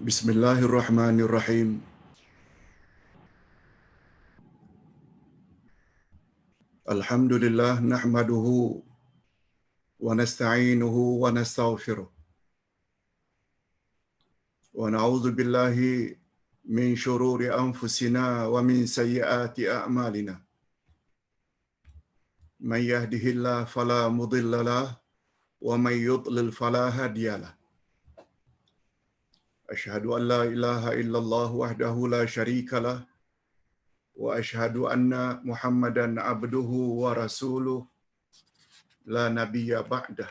Bismillahirrahmanirrahim. Alhamdulillah nahmaduhu wa nasta'inuhu wa nastaghfiruh. Wa na'udzu billahi min shururi anfusina wa min sayyiati a'malina. Man yahdihillahu fala mudilla lahu wa man yudlil fala hadiya lahu. Asyhadu an la ilaha illallah wahdahu la syarika lahu wa asyhadu anna Muhammadan abduhu wa rasuluh la nabiyya ba'dah.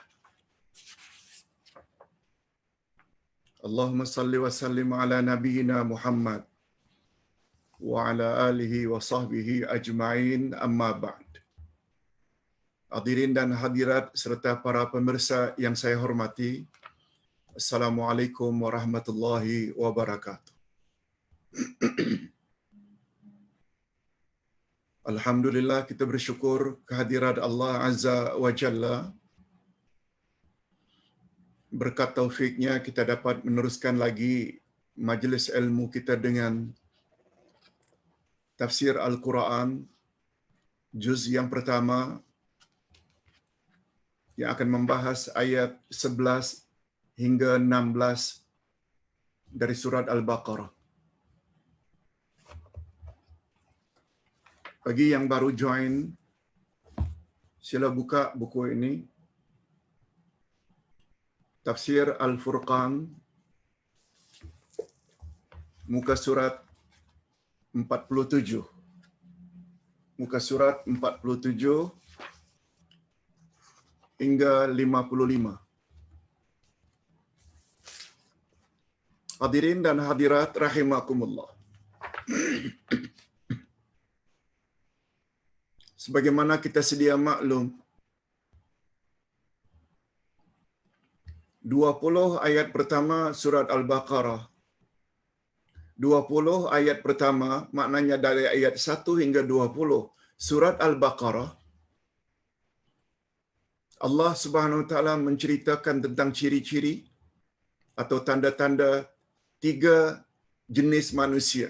Allahumma salli wa sallim ala nabiyyina Muhammad wa ala alihi wa sahbihi ajma'in, amma ba'd. Hadirin dan hadirat serta para pemirsa yang saya hormati, Assalamualaikum warahmatullahi wabarakatuh. Alhamdulillah, kita bersyukur kehadirat Allah Azza wa Jalla. Berkat taufiknya kita dapat meneruskan lagi majlis ilmu kita dengan tafsir Al-Quran juz yang pertama yang akan membahas ayat 11 hingga 16 dari surat Al-Baqarah. Bagi yang baru join, sila buka buku ini, Tafsir Al-Furqan, muka surat 47. Muka surat 47 hingga 55. Hadirin dan hadirat rahimakumullah. Sebagaimana kita sedia maklum, 20 ayat pertama surat Al-Baqarah. 20 ayat pertama, maknanya dari ayat 1 hingga 20 surat Al-Baqarah, Allah Subhanahu wa taala menceritakan tentang ciri-ciri atau tanda-tanda 3 jenis manusia.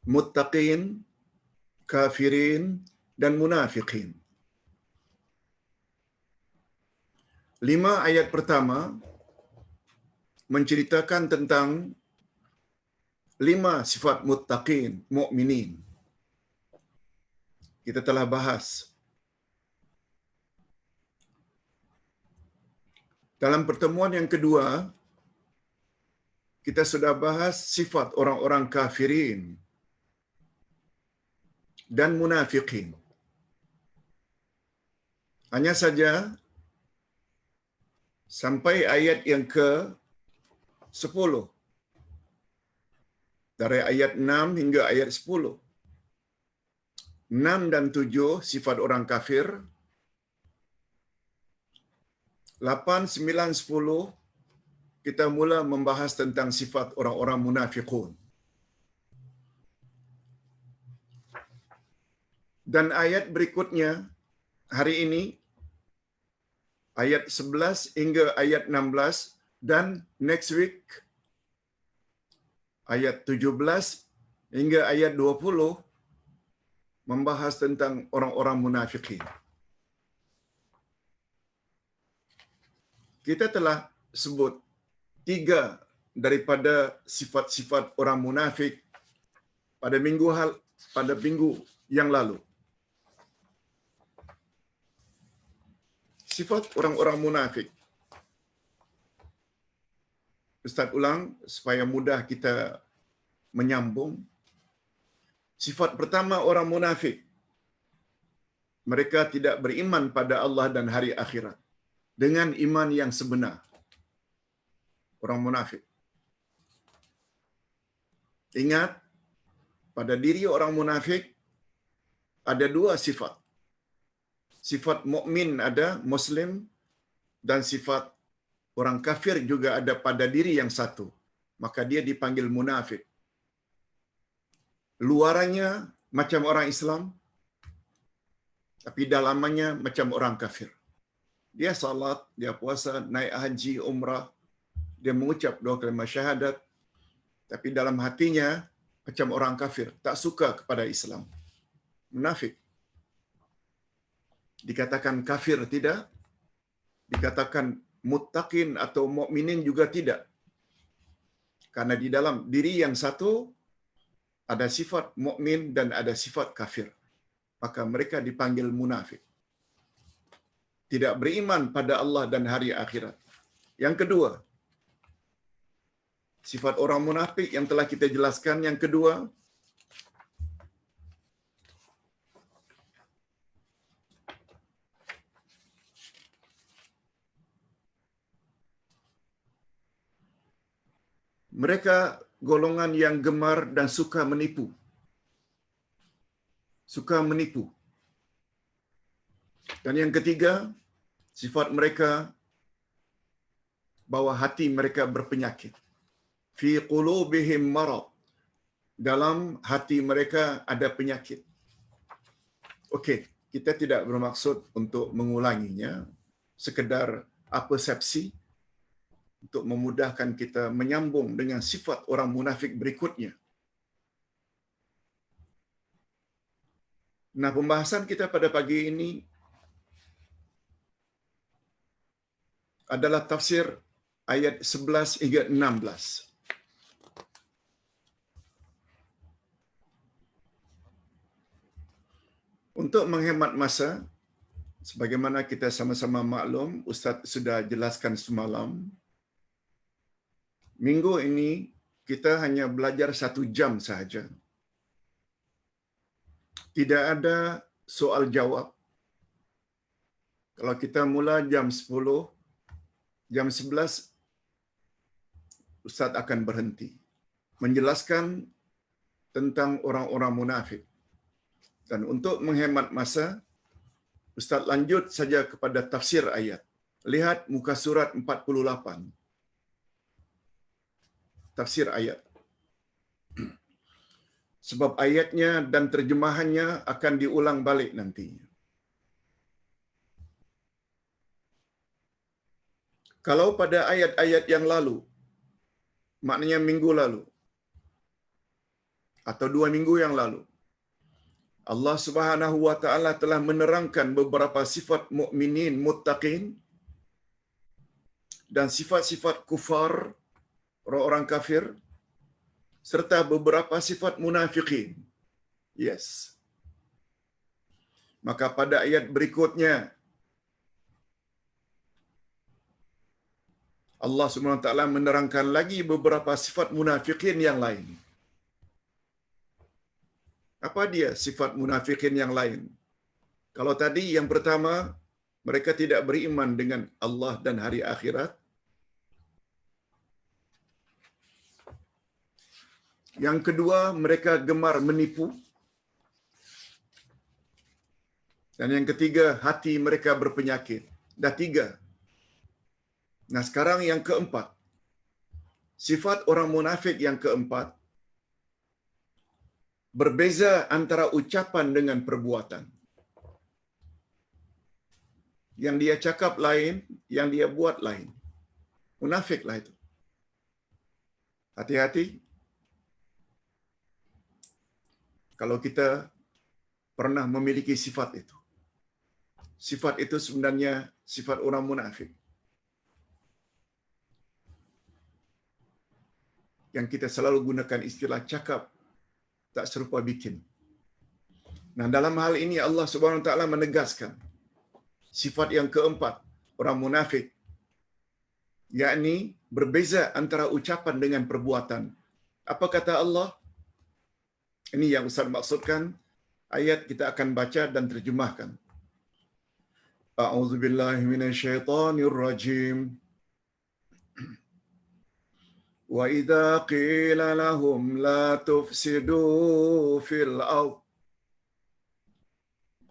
Muttaqin, kafirin, dan munafiqin. 5 ayat pertama menceritakan tentang 5 sifat muttaqin, mukminin. Kita telah bahas. Dalam pertemuan yang kedua, kita sudah bahas sifat orang-orang kafirin dan munafiqin. Hanya saja sampai ayat yang ke-10. Dari ayat 6 hingga ayat 10. 6 dan 7 sifat orang kafir. 8, 9, 10 kita mula membahas tentang sifat orang-orang munafiqun. Dan ayat berikutnya hari ini, ayat 11 hingga ayat 16, dan next week ayat 17 hingga ayat 20 membahas tentang orang-orang munafiqin. Kita telah sebut 3 daripada sifat-sifat orang munafik pada minggu yang lalu. Sifat orang-orang munafik. Ustaz ulang supaya mudah kita menyambung. Sifat pertama orang munafik, mereka tidak beriman pada Allah dan hari akhirat dengan iman yang sebenar. Orang munafik. Ingat, pada diri orang munafik ada 2 sifat. Sifat mukmin ada, muslim, dan sifat orang kafir juga ada pada diri yang satu. Maka dia dipanggil munafik. Luarannya macam orang Islam, tapi dalamannya macam orang kafir. Dia salat, dia puasa, naik haji, umrah, Dia mengucap dua kalimat syahadat, tapi dalam hatinya macam orang kafir, tak suka kepada Islam. Munafik. Dikatakan kafir tidak, dikatakan muttaqin atau mukminin juga tidak. Karena di dalam diri yang satu ada sifat mukmin dan ada sifat kafir. Maka mereka dipanggil munafik. Tidak beriman pada Allah dan hari akhirat. Yang kedua, sifat orang munafik yang telah kita jelaskan. Yang kedua, mereka golongan yang gemar dan suka menipu. Suka menipu. Dan yang ketiga, sifat mereka bahwa hati mereka berpenyakit. Fi qulubihim marad. Dalam hati mereka ada penyakit. Okey, kita tidak bermaksud untuk mengulanginya, sekedar persepsi untuk memudahkan kita menyambung dengan sifat orang munafik berikutnya. Nah, pembahasan kita pada pagi ini adalah tafsir ayat 11 hingga 16. Untuk menghemat masa, sebagaimana kita sama-sama maklum, Ustaz sudah jelaskan semalam, minggu ini kita hanya belajar 1 jam sahaja. Tidak ada soal jawab. Kalau kita mula jam 10, jam 11, Ustaz akan berhenti menjelaskan tentang orang-orang munafik. Dan untuk menghemat masa, Ustaz lanjut saja kepada tafsir ayat. Lihat muka surat 48. Tafsir ayat. Sebab ayatnya dan terjemahannya akan diulang balik nanti. Kalau pada ayat-ayat yang lalu, maknanya minggu lalu, atau 2 minggu yang lalu, Allah Subhanahu wa taala telah menerangkan beberapa sifat mukminin muttaqin dan sifat-sifat kufar, orang-orang kafir, serta beberapa sifat munafikin. Yes. Maka pada ayat berikutnya Allah Subhanahu wa taala menerangkan lagi beberapa sifat munafikin yang lain. Apa dia sifat munafikin yang lain? Kalau tadi yang pertama, mereka tidak beriman dengan Allah dan hari akhirat. Yang kedua, mereka gemar menipu. Dan yang ketiga, hati mereka berpenyakit. Dah 3. Nah, sekarang yang keempat. Sifat orang munafik yang keempat, berbeza antara ucapan dengan perbuatan. Yang dia cakap lain, yang dia buat lain. Munafiklah itu. Hati-hati. Kalau kita pernah memiliki sifat itu. Sifat itu sebenarnya sifat orang munafik. Yang kita selalu gunakan istilah cakap tak serupa bikin. Nah, dalam hal ini Allah Subhanahu wa taala menegaskan sifat yang keempat orang munafik, yakni berbeza antara ucapan dengan perbuatan. Apa kata Allah? Ini yang Ustaz maksudkan. Ayat kita akan baca dan terjemahkan. A'udzubillahi minasyaitonirrajim. Wa idza qila lahum la tufsidu fil ardh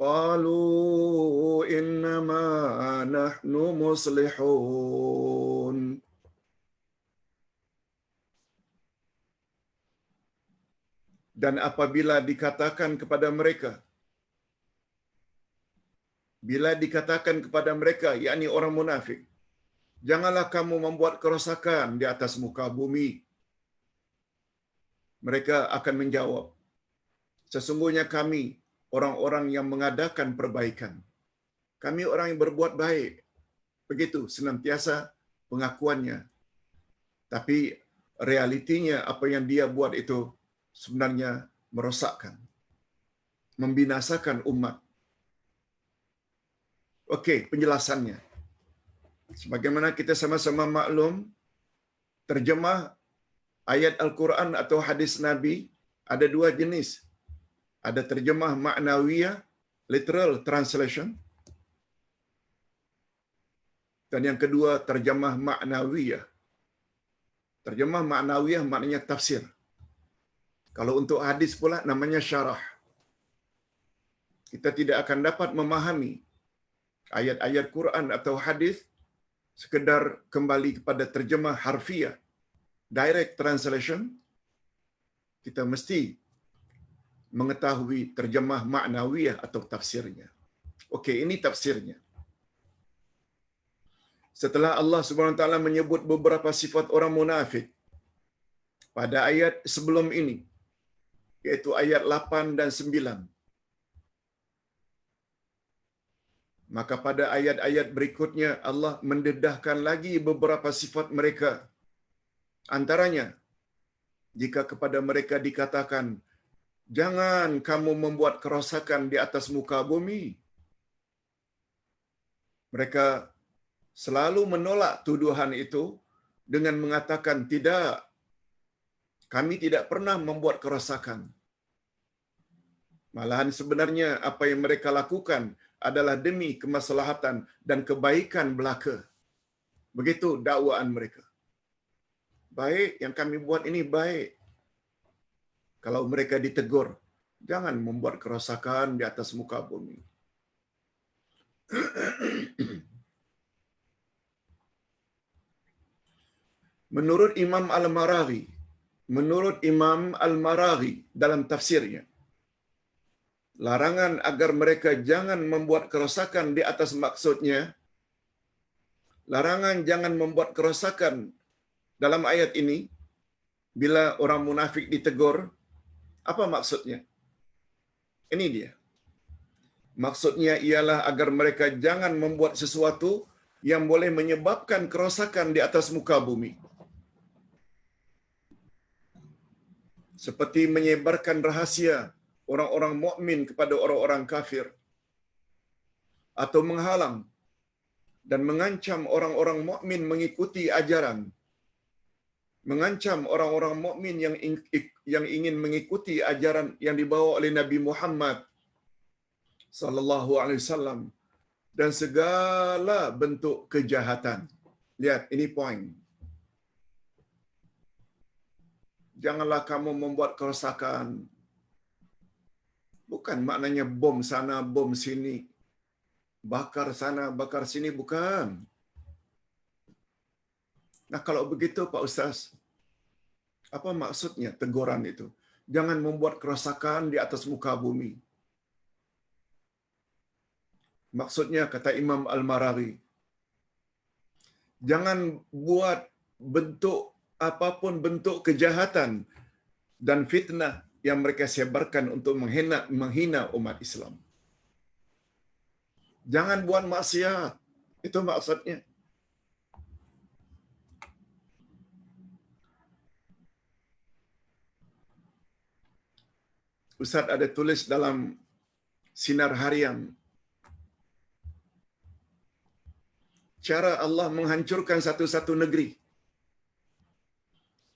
qalu innama nahnu muslihun. Dan apabila dikatakan kepada mereka, bila dikatakan kepada mereka, yakni orang munafik, Janganlah kamu membuat kerosakan di atas muka bumi. Mereka akan menjawab, sesungguhnya kami orang-orang yang mengadakan perbaikan. Kami orang yang berbuat baik. Begitu senantiasa pengakuannya. Tapi realitinya apa yang dia buat itu sebenarnya merosakkan, membinasakan umat. Okey, penjelasannya. Sebagaimana kita sama-sama maklum, terjemah ayat Al-Quran atau hadis Nabi ada dua jenis. Ada terjemah ma'nawiyah, literal translation. Dan yang kedua, terjemah ma'nawiyah. Terjemah ma'nawiyah maknanya tafsir. Kalau untuk hadis pula namanya syarah. Kita tidak akan dapat memahami ayat-ayat Quran atau hadis sekedar kembali kepada terjemah harfiah, direct translation. Kita mesti mengetahui terjemah ma'nawiyah atau tafsirnya. Okey, ini tafsirnya. Setelah Allah Subhanahu Wa Taala menyebut beberapa sifat orang munafik pada ayat sebelum ini, yaitu ayat 8 dan 9. Maka pada ayat-ayat berikutnya Allah mendedahkan lagi beberapa sifat mereka. Antaranya, jika kepada mereka dikatakan, jangan kamu membuat kerosakan di atas muka bumi, mereka selalu menolak tuduhan itu dengan mengatakan, tidak, kami tidak pernah membuat kerosakan. Malahan sebenarnya apa yang mereka lakukan adalah demi kemaslahatan dan kebaikan belaka. Begitu dakwaan mereka. Baik, yang kami buat ini baik. Kalau mereka ditegur, jangan membuat kerosakan di atas muka bumi. Menurut Imam Al-Maraghi dalam tafsirnya, larangan agar mereka jangan membuat kerosakan di atas maksudnya, larangan jangan membuat kerosakan dalam ayat ini, bila orang munafik ditegur, apa maksudnya? Ini dia. Maksudnya ialah agar mereka jangan membuat sesuatu yang boleh menyebabkan kerosakan di atas muka bumi. Seperti menyebarkan rahasia orang-orang mukmin kepada orang-orang kafir, atau menghalang dan mengancam orang-orang mukmin mengikuti ajaran, mengancam orang-orang mukmin yang ingin mengikuti ajaran yang dibawa oleh Nabi Muhammad sallallahu alaihi wasallam, dan segala bentuk kejahatan. Lihat, ini poin. Janganlah kamu membuat kerosakan. Bukan maknanya bom sana, bom sini, bakar sana, bakar sini, bukan. Nah, kalau begitu Pak Ustaz, apa maksudnya teguran itu? Jangan membuat kerosakan di atas muka bumi. Maksudnya, kata Imam Al-Maraghi, jangan buat bentuk apapun bentuk kejahatan dan fitnah yang mereka sebarkan untuk menghina umat Islam. Jangan buat maksiat. Itu maksudnya. Ustaz ada tulis dalam Sinar Harian, cara Allah menghancurkan satu-satu negeri.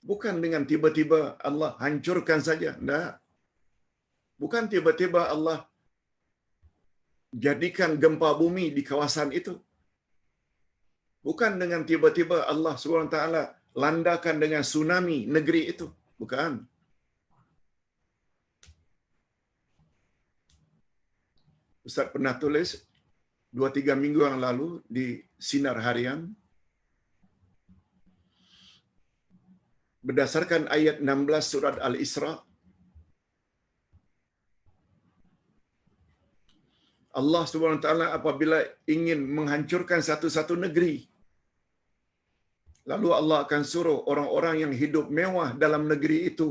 Bukan dengan tiba-tiba Allah hancurkan saja. Tidak. Bukan tiba-tiba Allah jadikan gempa bumi di kawasan itu. Bukan dengan tiba-tiba Allah SWT landakan dengan tsunami negeri itu. Bukan. Ustaz pernah tulis 2-3 minggu yang lalu di Sinar Harian, berdasarkan ayat 16 surat Al-Isra, Allah SWT apabila ingin menghancurkan satu-satu negeri, Lalu Allah akan suruh orang-orang yang hidup mewah dalam negeri itu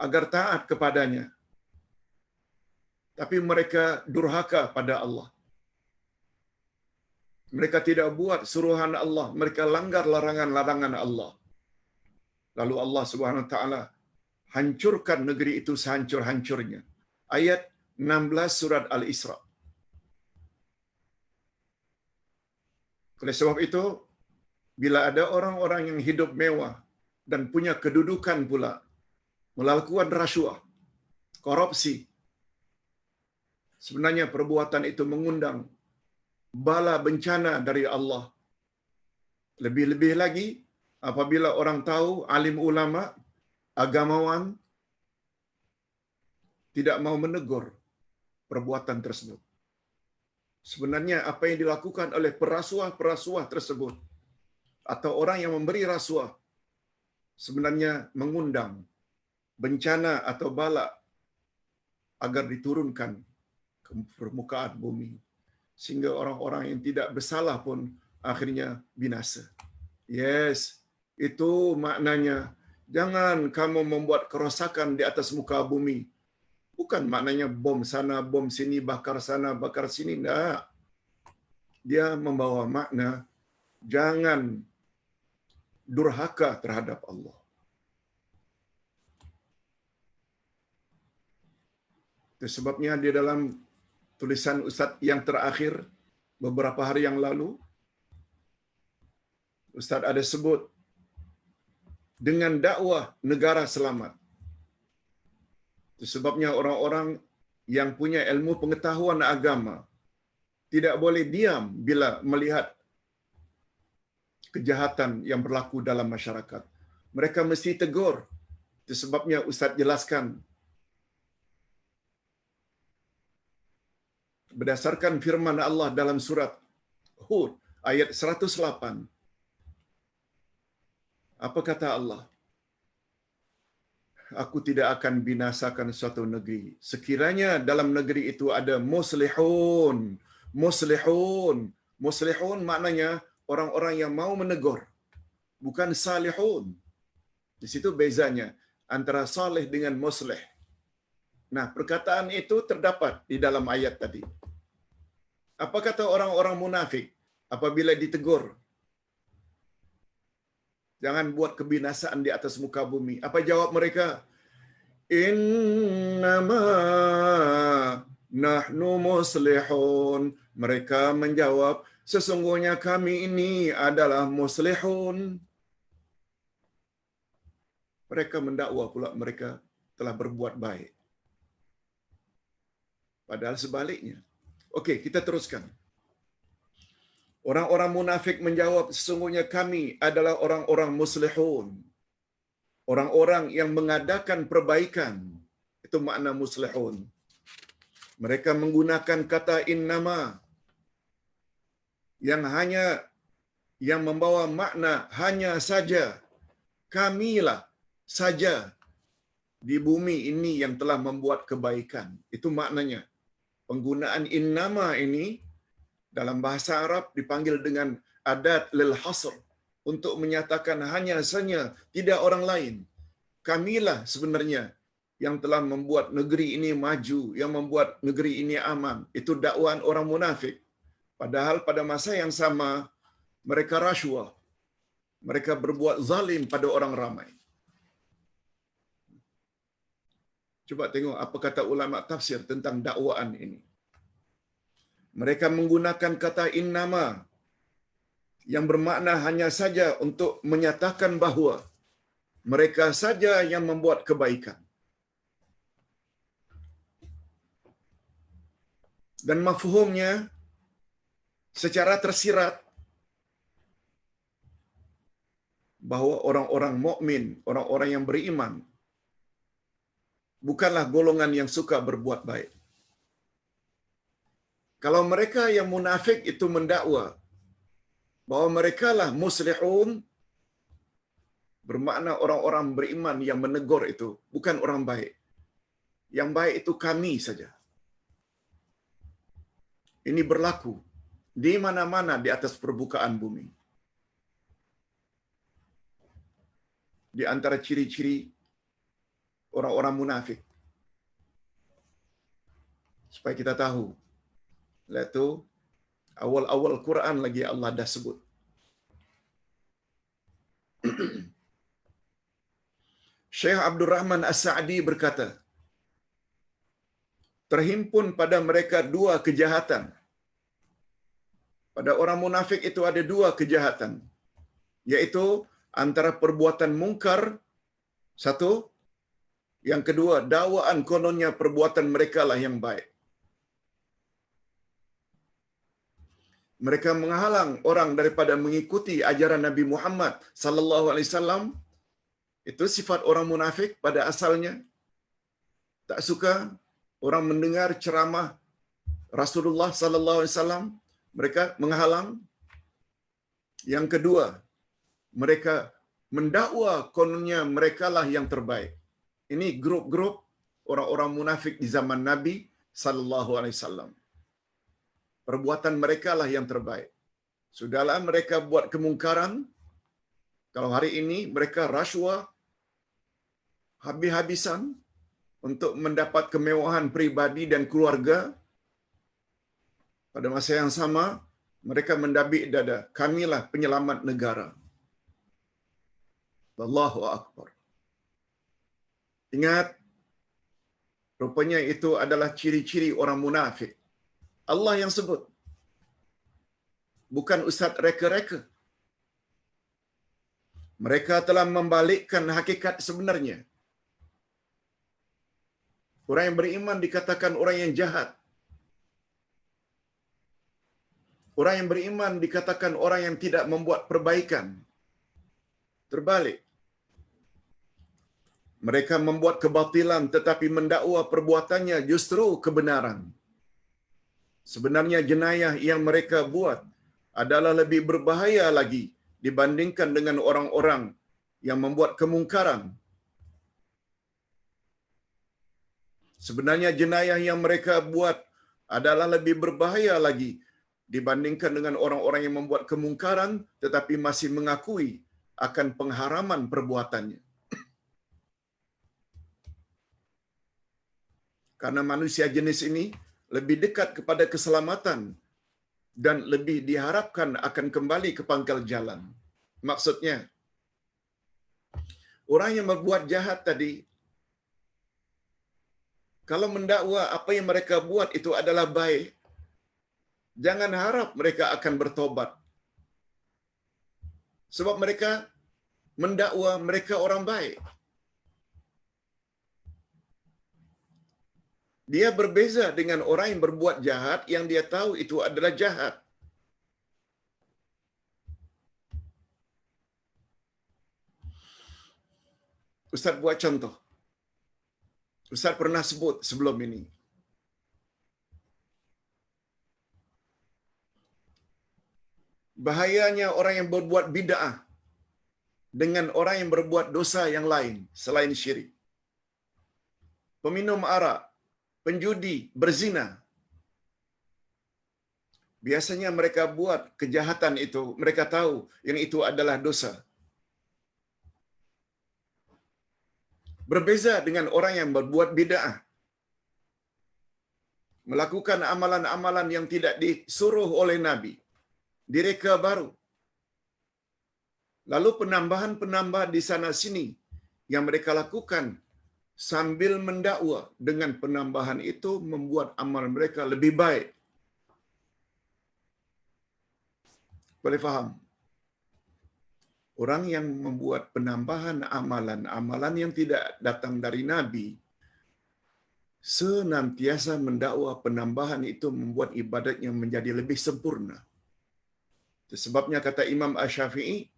agar taat kepadanya. Tapi mereka durhaka pada Allah. Mereka tidak buat suruhan Allah, mereka langgar larangan-larangan Allah. Lalu Allah Subhanahu wa taala hancurkan negeri itu sehancur-hancurnya. Ayat 16 surat Al-Isra. Oleh sebab itu, bila ada orang-orang yang hidup mewah dan punya kedudukan pula, melakukan rasuah, korupsi, sebenarnya perbuatan itu mengundang bala bencana dari Allah. Lebih-lebih lagi, apabila orang tahu, alim ulama, agamawan, tidak mau menegur perbuatan tersebut. Sebenarnya apa yang dilakukan oleh perasuah-perasuah tersebut atau orang yang memberi rasuah sebenarnya mengundang bencana atau bala agar diturunkan ke permukaan bumi sehingga orang-orang yang tidak bersalah pun akhirnya binasa. Yes, itu maknanya. Jangan kamu membuat kerosakan di atas muka bumi. Bukan maknanya bom sana, bom sini, bakar sana, bakar sini. Tidak. Dia membawa makna jangan durhaka terhadap Allah. Itu sebabnya di dalam tulisan Ustaz yang terakhir beberapa hari yang lalu, Ustaz ada sebut dengan dakwah negara selamat. Itu sebabnya orang-orang yang punya ilmu pengetahuan agama tidak boleh diam bila melihat kejahatan yang berlaku dalam masyarakat. Mereka mesti tegur. Itu sebabnya Ustaz jelaskan berdasarkan firman Allah dalam surat Hud ayat 108. Apa kata Allah? Aku tidak akan binasakan suatu negeri sekiranya dalam negeri itu ada muslihun. Muslihun. Muslihun maknanya orang-orang yang mau menegur, bukan salihun. Di situ bezanya antara salih dengan muslih. Nah, perkataan itu terdapat di dalam ayat tadi. Apa kata orang-orang munafik apabila ditegur? Jangan buat kebinasaan di atas muka bumi. Apa jawab mereka? Innama nahnu muslihun. Mereka menjawab, sesungguhnya kami ini adalah muslihun. Mereka mendakwa pula mereka telah berbuat baik. Padahal sebaliknya. Okey, kita teruskan. Orang-orang munafik menjawab, sesungguhnya kami adalah orang-orang muslihun. Orang-orang yang mengadakan perbaikan. Itu makna muslihun. Mereka menggunakan kata innama yang membawa makna hanya saja. Kamilah saja di bumi ini yang telah membuat kebaikan. Itu maknanya. Penggunaan innama ini dalam bahasa Arab dipanggil dengan adat lil hasr, untuk menyatakan hanya saja, tidak orang lain. Kamilah sebenarnya yang telah membuat negeri ini maju, yang membuat negeri ini aman. Itu dakwaan orang munafik. Padahal pada masa yang sama mereka rasuah. Mereka berbuat zalim pada orang ramai. Coba tengok apa kata ulama tafsir tentang dakwaan ini. Mereka menggunakan kata innama yang bermakna hanya saja untuk menyatakan bahawa mereka saja yang membuat kebaikan. Dan mafhumnya secara tersirat bahawa orang-orang mukmin, orang-orang yang beriman bukanlah golongan yang suka berbuat baik. Kalau mereka yang munafik itu mendakwa bahawa mereka lah muslihun, bermakna orang-orang beriman yang menegur itu bukan orang baik. Yang baik itu kami saja. Ini berlaku di mana-mana di atas permukaan bumi. di antara ciri-ciri orang-orang munafik. Supaya kita tahu. Iaitu awal-awal Quran lagi Allah dah sebut. Syekh Abdul Rahman As-Sa'di berkata, terhimpun pada mereka dua kejahatan. Pada orang munafik itu ada dua kejahatan. Iaitu antara perbuatan mungkar, satu. Yang kedua, dakwaan kononnya perbuatan mereka lah yang baik. Mereka menghalang orang daripada mengikuti ajaran Nabi Muhammad sallallahu alaihi wasallam. Itu sifat orang munafik pada asalnya. Tak suka orang mendengar ceramah Rasulullah sallallahu alaihi wasallam, mereka menghalang. Yang kedua, mereka mendakwa kononnya merekalah yang terbaik. Ini grup-grup orang-orang munafik di zaman Nabi sallallahu alaihi wasallam. Perbuatan merekalah yang terbaik. Sudahlah mereka buat kemungkaran. Kalau hari ini mereka rasuah habis-habisan untuk mendapat kemewahan pribadi dan keluarga. Pada masa yang sama, mereka mendabik dada, kamilah penyelamat negara. Allahu Akbar. Ingat, rupanya itu adalah ciri-ciri orang munafik. Allah yang sebut. Bukan ustaz reka-reka. Mereka telah membalikkan hakikat sebenarnya. Orang yang beriman dikatakan orang yang jahat. Orang yang beriman dikatakan orang yang tidak membuat perbaikan. Terbalik. Mereka membuat kebatilan tetapi mendakwa perbuatannya justru kebenaran. Sebenarnya jenayah yang mereka buat adalah lebih berbahaya lagi dibandingkan dengan orang-orang yang membuat kemungkaran. Sebenarnya jenayah yang mereka buat adalah lebih berbahaya lagi dibandingkan dengan orang-orang yang membuat kemungkaran tetapi masih mengakui akan pengharaman perbuatannya. Karena manusia jenis ini lebih dekat kepada keselamatan dan lebih diharapkan akan kembali ke pangkal jalan. Maksudnya, orang yang berbuat jahat tadi, kalau mendakwa apa yang mereka buat itu adalah baik, jangan harap mereka akan bertobat. Sebab mereka mendakwa mereka orang baik. Dia berbeza dengan orang yang berbuat jahat yang dia tahu itu adalah jahat. Ustaz buat contoh. Ustaz pernah sebut sebelum ini. Bahayanya orang yang berbuat bid'ah dengan orang yang berbuat dosa yang lain selain syirik. Peminum arak, penjudi, berzina. Biasanya mereka buat kejahatan itu, mereka tahu yang itu adalah dosa. Berbeza dengan orang yang berbuat bid'ah. Melakukan amalan-amalan yang tidak disuruh oleh Nabi. Direka baru. Lalu penambahan-penambahan di sana sini yang mereka lakukan sambil mendakwa dengan penambahan itu membuat amal mereka lebih baik. Boleh faham? Orang yang membuat penambahan amalan-amalan yang tidak datang dari Nabi senantiasa mendakwa penambahan itu membuat ibadatnya menjadi lebih sempurna. Itu sebabnya kata Imam Asy-Syafi'i,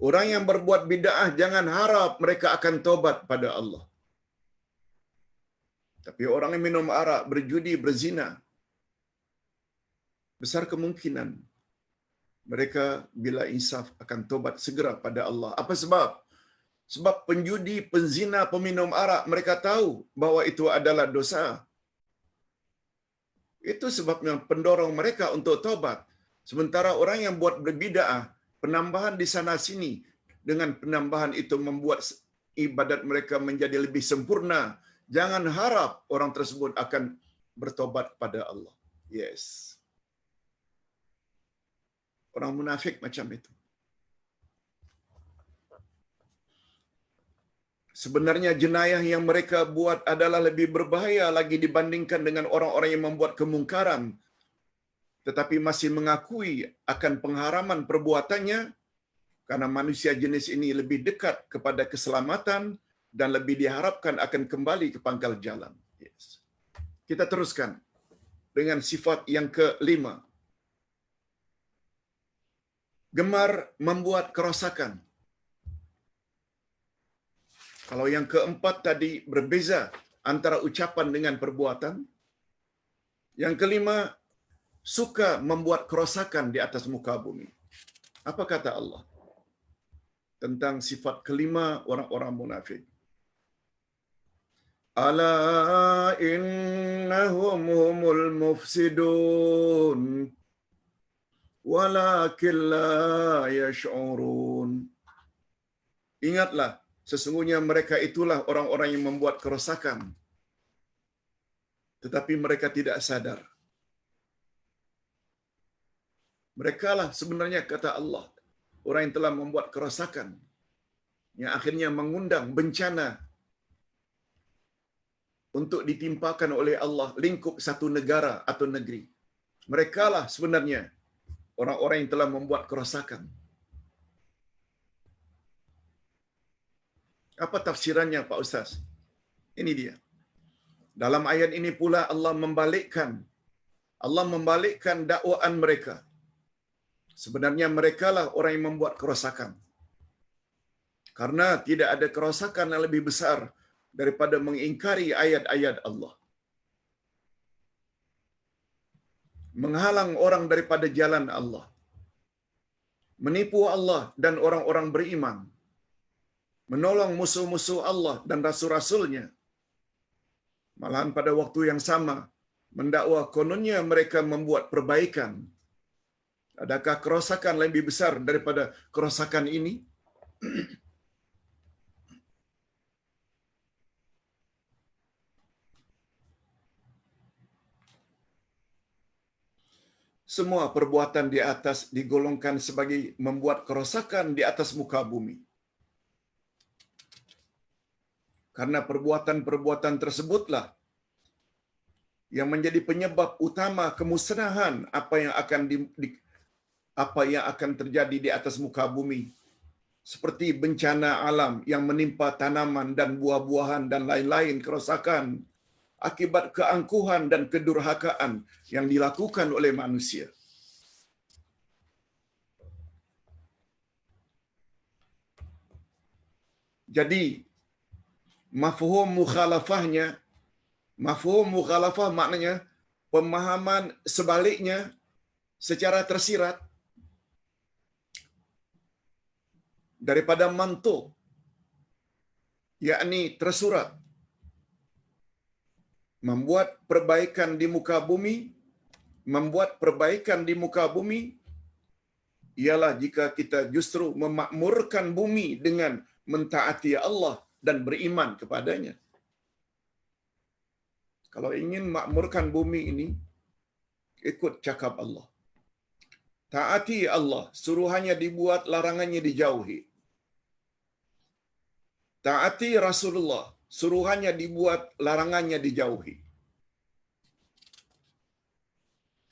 orang yang berbuat bid'ah jangan harap mereka akan tobat pada Allah. Tapi orang yang minum arak, berjudi, berzina, besar kemungkinan mereka bila insaf akan tobat segera pada Allah. Apa sebab? Sebab penjudi, penzina, peminum arak, mereka tahu bahwa itu adalah dosa. Itu sebabnya pendorong mereka untuk tobat. Sementara orang yang buat berbid'ah, penambahan di sana sini, dengan penambahan itu membuat ibadat mereka menjadi lebih sempurna, jangan harap orang tersebut akan bertobat kepada Allah. Yes. Orang munafik macam itu. Sebenarnya jenayah yang mereka buat adalah lebih berbahaya lagi dibandingkan dengan orang-orang yang membuat kemungkaran, tetapi masih mengakui akan pengharaman perbuatannya karena manusia jenis ini lebih dekat kepada keselamatan dan lebih diharapkan akan kembali ke pangkal jalan. Yes. Kita teruskan dengan sifat yang kelima. Gemar membuat kerosakan. Kalau yang keempat tadi berbeza antara ucapan dengan perbuatan. Yang kelima, suka membuat kerosakan di atas muka bumi. Apa kata Allah tentang sifat kelima orang-orang munafik? Ala innahum humul mufsidun walakin la yash'urun. Ingatlah, sesungguhnya mereka itulah orang-orang yang membuat kerosakan, tetapi mereka tidak sadar. Merekalah sebenarnya, kata Allah, orang yang telah membuat kerosakan, yang akhirnya mengundang bencana untuk ditimpakan oleh Allah lingkup satu negara atau negeri. Merekalah sebenarnya orang-orang yang telah membuat kerosakan. Apa tafsirannya, Pak Ustaz? Ini dia. Dalam ayat ini pula Allah membalikkan dakwaan mereka. Sebenarnya merekalah orang yang membuat kerosakan. Karena tidak ada kerosakan yang lebih besar daripada mengingkari ayat-ayat Allah. Menghalang orang daripada jalan Allah. Menipu Allah dan orang-orang beriman. Menolong musuh-musuh Allah dan rasul-rasulnya. Malahan pada waktu yang sama, mendakwa kononnya mereka membuat perbaikan. Adakah kerosakan lebih besar daripada kerosakan ini? Semua perbuatan di atas digolongkan sebagai membuat kerosakan di atas muka bumi. Karena perbuatan-perbuatan tersebutlah yang menjadi penyebab utama kemusnahan apa yang akan terjadi di atas muka bumi. Seperti bencana alam yang menimpa tanaman dan buah-buahan dan lain-lain kerosakan akibat keangkuhan dan kedurhakaan yang dilakukan oleh manusia. Jadi, mafhum mukhalafah maknanya pemahaman sebaliknya secara tersirat daripada mantuk, yakni tersurat. Membuat perbaikan di muka bumi ialah jika kita justru memakmurkan bumi dengan mentaati Allah dan beriman kepadanya. Kalau ingin makmurkan bumi ini, ikut cakap Allah. Taati Allah, suruhannya dibuat, larangannya dijauhi. Taati Rasulullah, suruhannya dibuat, larangannya dijauhi.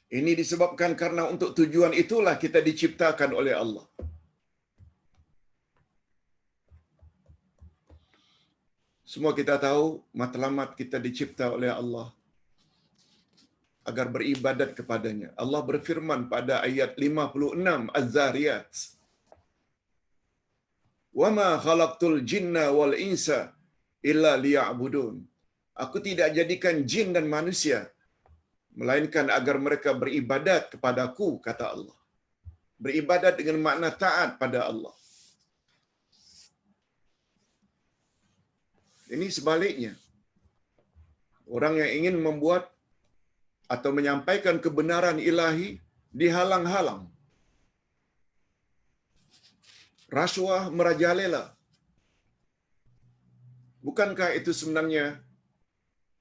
Ini disebabkan karena untuk tujuan itulah kita diciptakan oleh Allah. Semua kita tahu matlamat kita dicipta oleh Allah agar beribadat kepadanya. Allah berfirman pada ayat 56 Az-Zariyat, "Wa ma khalaqtul jinna wal insa illa liya'budun." Aku tidak jadikan jin dan manusia melainkan agar mereka beribadat kepadaku, kata Allah. Beribadat dengan makna taat pada Allah. Ini sebaliknya. Orang yang ingin membuat atau menyampaikan kebenaran ilahi dihalang-halang. rasuah merajalela. Bukankah itu sebenarnya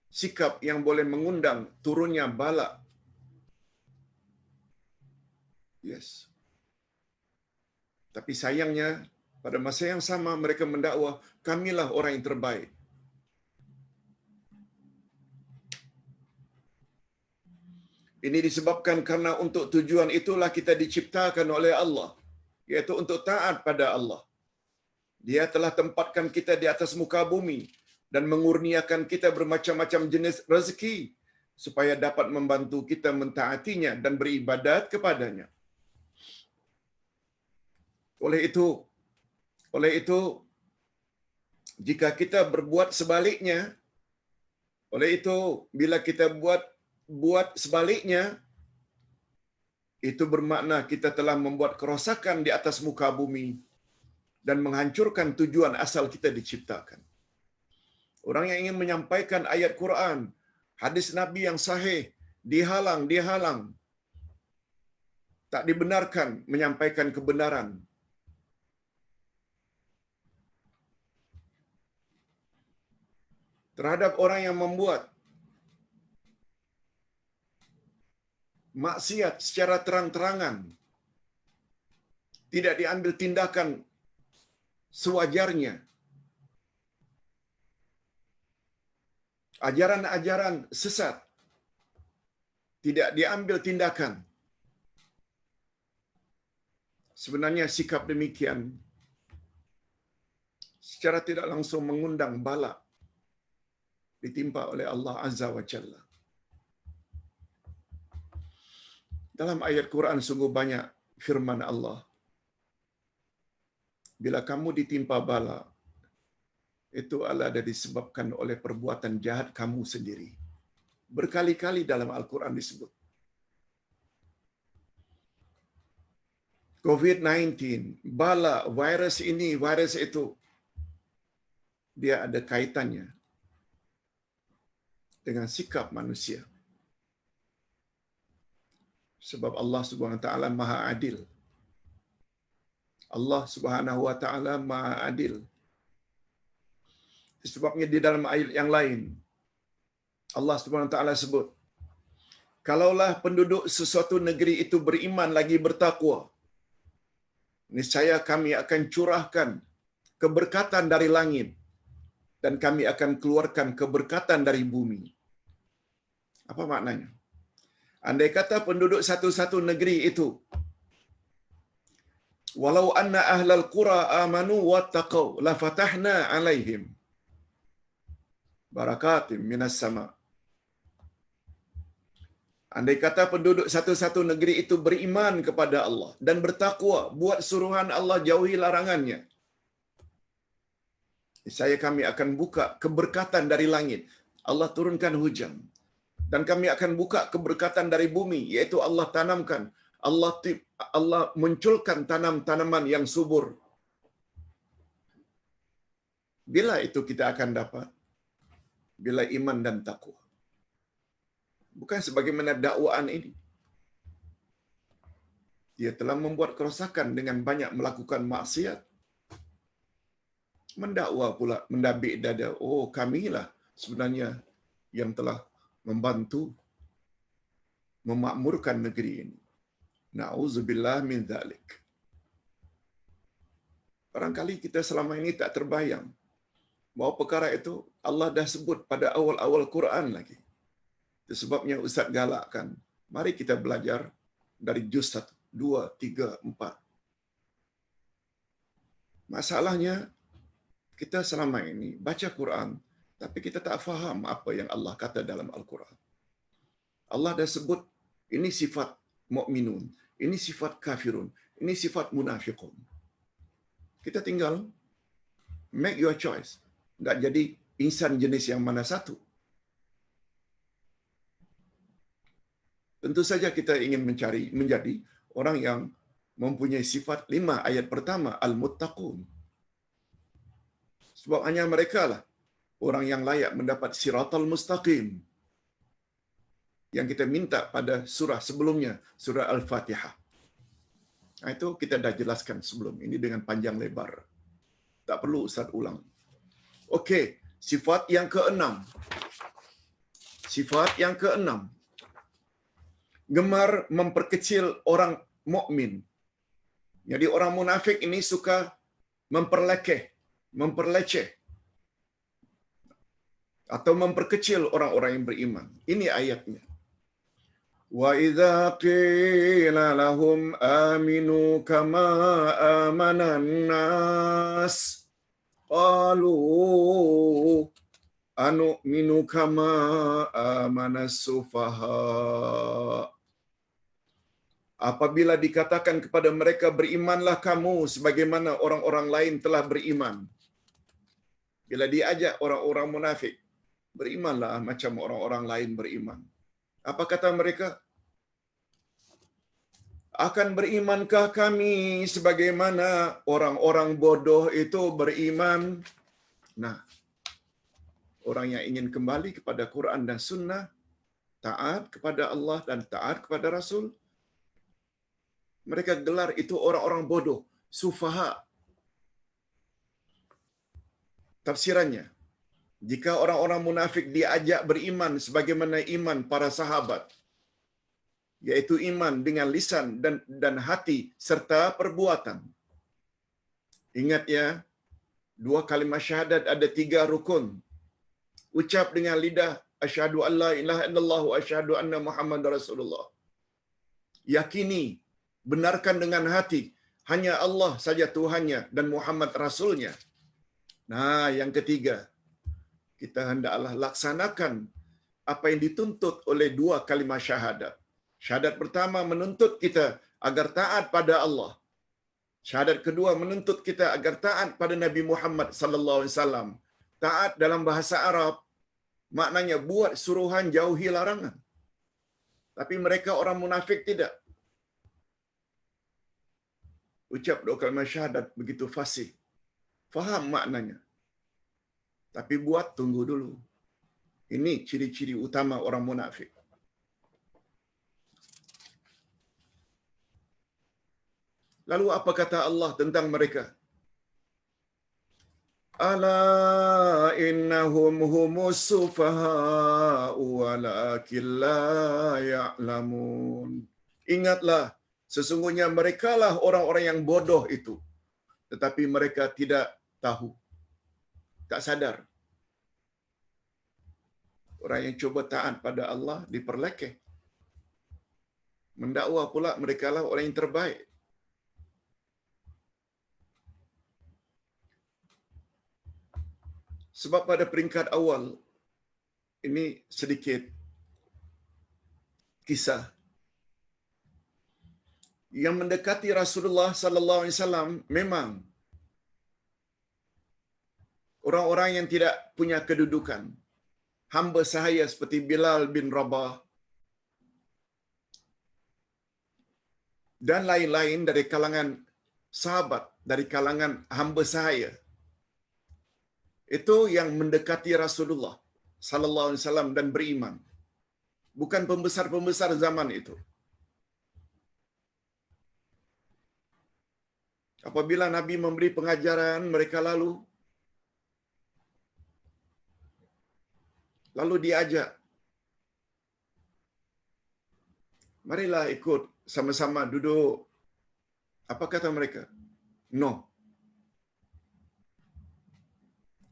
sikap yang boleh mengundang turunnya bala? Yes. Tapi sayangnya pada masa yang sama mereka mendakwa kamilah orang yang terbaik. Ini disebabkan karena untuk tujuan itulah kita diciptakan oleh Allah, yaitu untuk taat pada Allah. Dia telah tempatkan kita di atas muka bumi dan mengurniakan kita bermacam-macam jenis rezeki supaya dapat membantu kita mentaatinya dan beribadat kepadanya. Oleh itu, jika kita berbuat sebaliknya, bila kita buat sebaliknya, itu bermakna kita telah membuat kerosakan di atas muka bumi dan menghancurkan tujuan asal kita diciptakan. Orang yang ingin menyampaikan ayat Quran, hadis Nabi yang sahih, dihalang, tak dibenarkan menyampaikan kebenaran. Terhadap orang yang membuat maksiat secara terang-terangan, tidak diambil tindakan sewajarnya. Ajaran-ajaran sesat tidak diambil tindakan. Sebenarnya sikap demikian secara tidak langsung mengundang bala ditimpa oleh Allah Azza wa Jalla. Dalam ayat Quran sungguh banyak firman Allah. Bila kamu ditimpa bala, itu ada disebabkan oleh perbuatan jahat kamu sendiri. Berkali-kali dalam Al-Quran disebut. COVID-19, bala, virus ini, virus itu, dia ada kaitannya dengan sikap manusia. Sebab Allah Subhanahu wa taala Maha Adil. Allah Subhanahu wa taala Maha Adil. Sebabnya di dalam ayat yang lain Allah Subhanahu wa taala sebut, kalaulah penduduk sesuatu negeri itu beriman lagi bertakwa, niscaya kami akan curahkan keberkatan dari langit dan kami akan keluarkan keberkatan dari bumi. Apa maknanya? Andai kata penduduk satu-satu negeri itu, walau anna ahlal qura amanu wattaqau la fatahna alaihim barakatim minas sama. Andai kata penduduk satu-satu negeri itu beriman kepada Allah dan bertakwa, buat suruhan Allah, jauhi larangannya, saya kami akan buka keberkatan dari langit. Allah turunkan hujan. Dan kami akan buka keberkatan dari bumi, yaitu Allah tanamkan, Allah munculkan tanam-tanaman yang subur. Bila itu kita akan dapat? Bila iman dan takwa. Bukan sebagaimana dakwaan ini. Dia telah membuat kerosakan dengan banyak melakukan maksiat. Mendakwa pula, mendabik dada. Oh, kamilah sebenarnya yang telah membantu memakmurkan negeri ini. Na'udzubillah min dzalik. Barangkali kita selama ini tak terbayang bahawa perkara itu Allah dah sebut pada awal-awal Quran lagi. Itu sebabnya Ustaz galakkan, mari kita belajar dari juz 1, 2, 3, 4. Masalahnya, kita selama ini baca Quran, tapi kita tak faham apa yang Allah kata dalam Al-Quran. Allah dah sebut, ini sifat mukminun, ini sifat kafirun, ini sifat munafiqun. Kita tinggal make your choice. Tak jadi insan jenis yang mana satu. Tentu saja kita ingin menjadi orang yang mempunyai sifat 5 ayat pertama, al-muttaqun. Sebab hanya mereka lah orang yang layak mendapat siratal mustaqim yang kita minta pada surah sebelumnya, surah Al-Fatihah. Nah, itu kita dah jelaskan sebelum ini dengan panjang lebar. Tak perlu Ustaz ulang. Okey, sifat yang keenam. Sifat yang keenam. Gemar memperkecil orang mukmin. Jadi orang munafik ini suka memperleceh atau memperkecil orang-orang yang beriman. Ini ayatnya. Wa idza qila lahum aminu kama amanan nas qalu anu'minu kama amanas sufaha. Apabila dikatakan kepada mereka, berimanlah kamu sebagaimana orang-orang lain telah beriman. Bila diajak orang-orang munafik, berimanlah macam orang-orang lain beriman. Apa kata mereka? Akan berimankah kami sebagaimana orang-orang bodoh itu beriman? Nah, orang yang ingin kembali kepada Quran dan Sunnah, taat kepada Allah dan taat kepada Rasul, mereka gelar itu orang-orang bodoh, sufaha. Tafsirannya, jika orang-orang munafik diajak beriman sebagaimana iman para sahabat, yaitu iman dengan lisan dan hati serta perbuatan. Ingat ya, 2 kalimat syahadat ada 3 rukun. Ucap dengan lidah, asyhadu an la ilaha illallah wa asyhadu anna Muhammadar Rasulullah. Yakini, benarkan dengan hati, hanya Allah saja Tuhannya dan Muhammad Rasulnya. Nah, yang ketiga, kita hendaklah laksanakan apa yang dituntut oleh 2 kalimat syahadat. Syahadat pertama menuntut kita agar taat pada Allah. Syahadat kedua menuntut kita agar taat pada Nabi Muhammad sallallahu alaihi wasallam. Taat dalam bahasa Arab maknanya buat suruhan, jauhi larangan. Tapi mereka orang munafik tidak. Ucap 2 kalimat syahadat begitu fasih. Faham maknanya. Tapi buat tunggu dulu. Ini ciri-ciri utama orang munafik. Lalu apa kata Allah tentang mereka? Ala innahum humus sufaha'u walakin la ya'lamun. Ingatlah, sesungguhnya merekalah orang-orang yang bodoh itu. Tetapi mereka tidak tahu. Tak sadar. Orang yang cuba taat pada Allah diperlekeh. Mendakwa pula merekalah orang yang terbaik. Sebab pada peringkat awal, ini sedikit kisah yang mendekati Rasulullah sallallahu alaihi wasallam memang orang-orang yang tidak punya kedudukan, hamba sahaya seperti Bilal bin Rabah dan lain-lain dari kalangan sahabat, dari kalangan hamba sahaya. Itu yang mendekati Rasulullah sallallahu alaihi wasallam dan beriman. Bukan pembesar-pembesar zaman itu. Apabila Nabi memberi pengajaran, mereka lalu diajak. Marilah ikut sama-sama duduk. Apa kata mereka? No.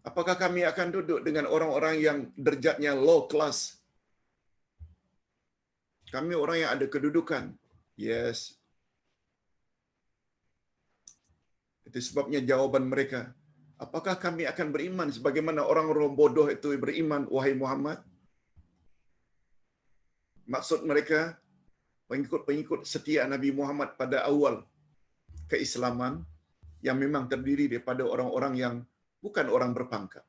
Apakah kami akan duduk dengan orang-orang yang derajatnya low class? Kami orang yang ada kedudukan. Yes. Itu sebabnya jawaban mereka. Apakah kami akan beriman sebagaimana orang-orang bodoh itu beriman, wahai Muhammad? Maksud mereka, pengikut-pengikut setia Nabi Muhammad pada awal keislaman yang memang terdiri daripada orang-orang yang bukan orang berpangkat.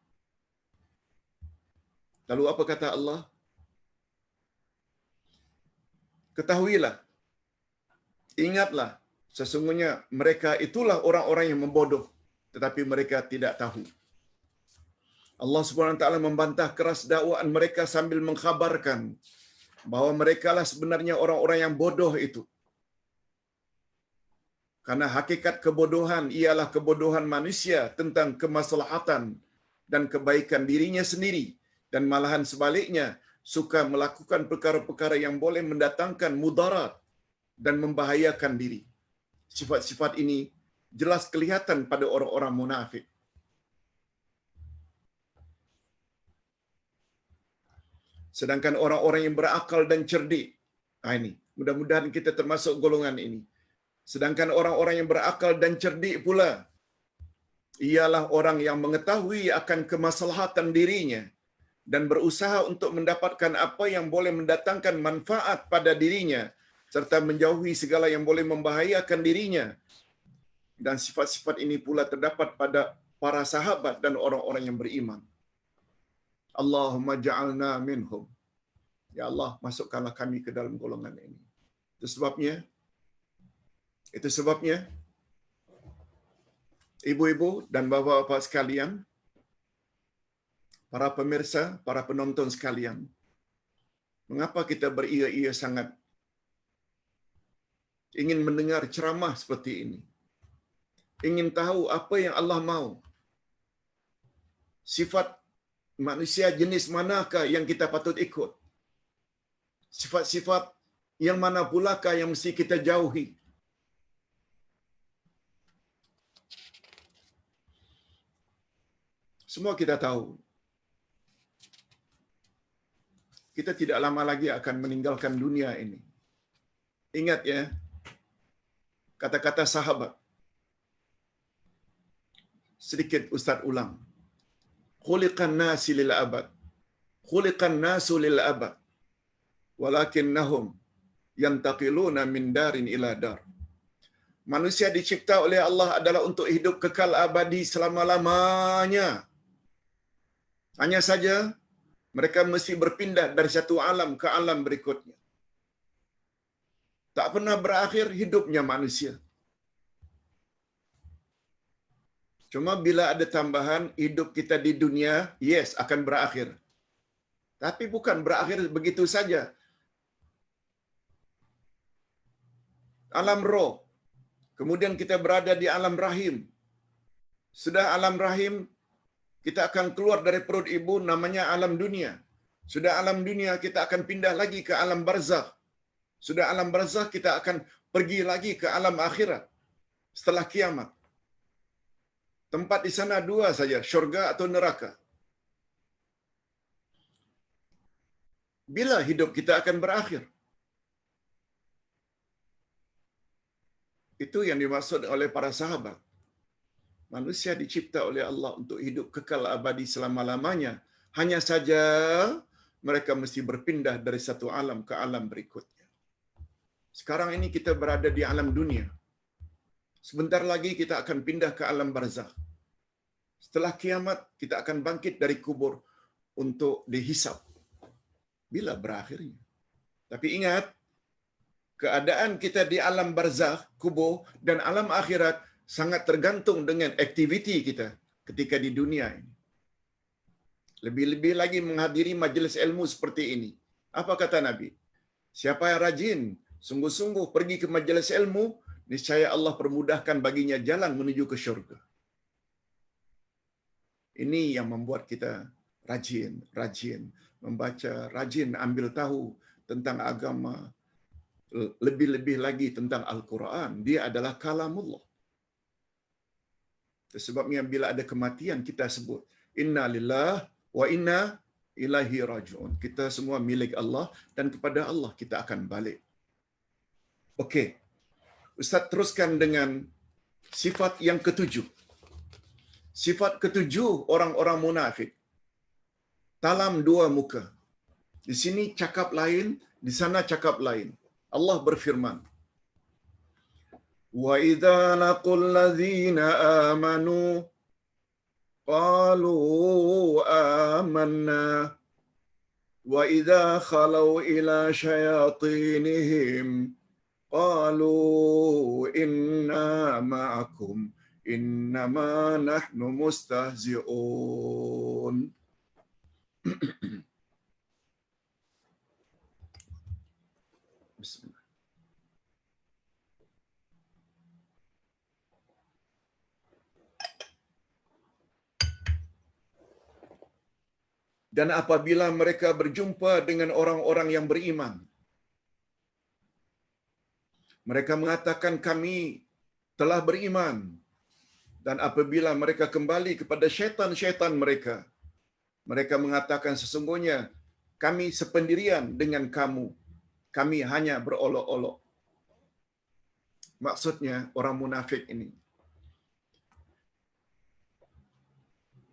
Lalu apa kata Allah? Ketahuilah, ingatlah, sesungguhnya mereka itulah orang-orang yang membodoh, tetapi mereka tidak tahu. Allah Subhanahu Wa Taala membantah keras dakwaan mereka sambil mengkhabarkan bahawa merekalah sebenarnya orang-orang yang bodoh itu. Karena hakikat kebodohan ialah kebodohan manusia tentang kemaslahatan dan kebaikan dirinya sendiri, dan malahan sebaliknya suka melakukan perkara-perkara yang boleh mendatangkan mudarat dan membahayakan diri. Sifat-sifat ini jelas kelihatan pada orang-orang munafik. Sedangkan orang-orang yang berakal dan cerdik, ini mudah-mudahan kita termasuk golongan ini. Sedangkan orang-orang yang berakal dan cerdik pula ialah orang yang mengetahui akan kemaslahatan dirinya dan berusaha untuk mendapatkan apa yang boleh mendatangkan manfaat pada dirinya serta menjauhi segala yang boleh membahayakan dirinya. Dan sifat-sifat ini pula terdapat pada para sahabat dan orang-orang yang beriman. Allahumma ja'alna minhum. Ya Allah, masukkanlah kami ke dalam golongan ini. Itu sebabnya ibu-ibu dan bapa-bapa sekalian, para pemirsa, para penonton sekalian, mengapa kita beria-ia sangat ingin mendengar ceramah seperti ini? Ingin tahu apa yang Allah mau? Sifat manusia jenis manakah yang kita patut ikut? Sifat-sifat yang mana pulakah yang mesti kita jauhi? Semua kita tahu, kita tidak lama lagi akan meninggalkan dunia ini. Ingat ya, kata-kata sahabat. Sedikit Ustaz ulang. Khuliqan nasi lil abad. Khuliqan nasu lil abad. Walakinnahum yantaqiluna min darin ila dar. Manusia dicipta oleh Allah adalah untuk hidup kekal abadi selama-lamanya. Hanya saja mereka mesti berpindah dari satu alam ke alam berikutnya. Tak pernah berakhir hidupnya manusia. Cuma bila ada tambahan hidup kita di dunia, yes, akan berakhir. Tapi bukan berakhir begitu saja. Alam roh. Kemudian kita berada di alam rahim. Sudah alam rahim, kita akan keluar dari perut ibu, namanya alam dunia. Sudah alam dunia, kita akan pindah lagi ke alam barzakh. Sudah alam barzakh, kita akan pergi lagi ke alam akhirat setelah kiamat. Tempat di sana dua saja, syurga atau neraka. Bila hidup kita akan berakhir? Itu yang dimaksud oleh para sahabat. Manusia dicipta oleh Allah untuk hidup kekal abadi selama-lamanya. Hanya saja mereka mesti berpindah dari satu alam ke alam berikutnya. Sekarang ini kita berada di alam dunia. Sebentar lagi kita akan pindah ke alam barzakh. Setelah kiamat, kita akan bangkit dari kubur untuk dihisab. Bila berakhirnya? Tapi ingat, keadaan kita di alam barzakh, kubur, dan alam akhirat sangat tergantung dengan aktiviti kita ketika di dunia ini. Lebih-lebih lagi menghadiri majlis ilmu seperti ini. Apa kata Nabi? Siapa yang rajin, sungguh-sungguh pergi ke majlis ilmu, niscaya Allah permudahkan baginya jalan menuju ke syurga. Ini yang membuat kita rajin membaca, rajin ambil tahu tentang agama, lebih-lebih lagi tentang Al-Quran. Dia adalah kalamullah. Sebabnya bila ada kematian, kita sebut inna lillah wa inna ilaihi raji'un. Kita semua milik Allah dan kepada Allah kita akan balik. Okey. Ustaz teruskan dengan sifat yang ketujuh. Sifat ketujuh orang-orang munafik. Talam dua muka. Di sini cakap lain, di sana cakap lain. Allah berfirman, wa idza laqul ladzina amanu qalu amanna wa idza khalau ila syayatinihim qalu inna ma'akum innama nahnu mustahzi'un. Bismillah. Dan apabila mereka berjumpa dengan orang-orang yang beriman, mereka mengatakan kami telah beriman. Dan apabila mereka kembali kepada syaitan-syaitan mereka, mereka mengatakan sesungguhnya kami sependirian dengan kamu. Kami hanya berolok-olok. Maksudnya orang munafik ini.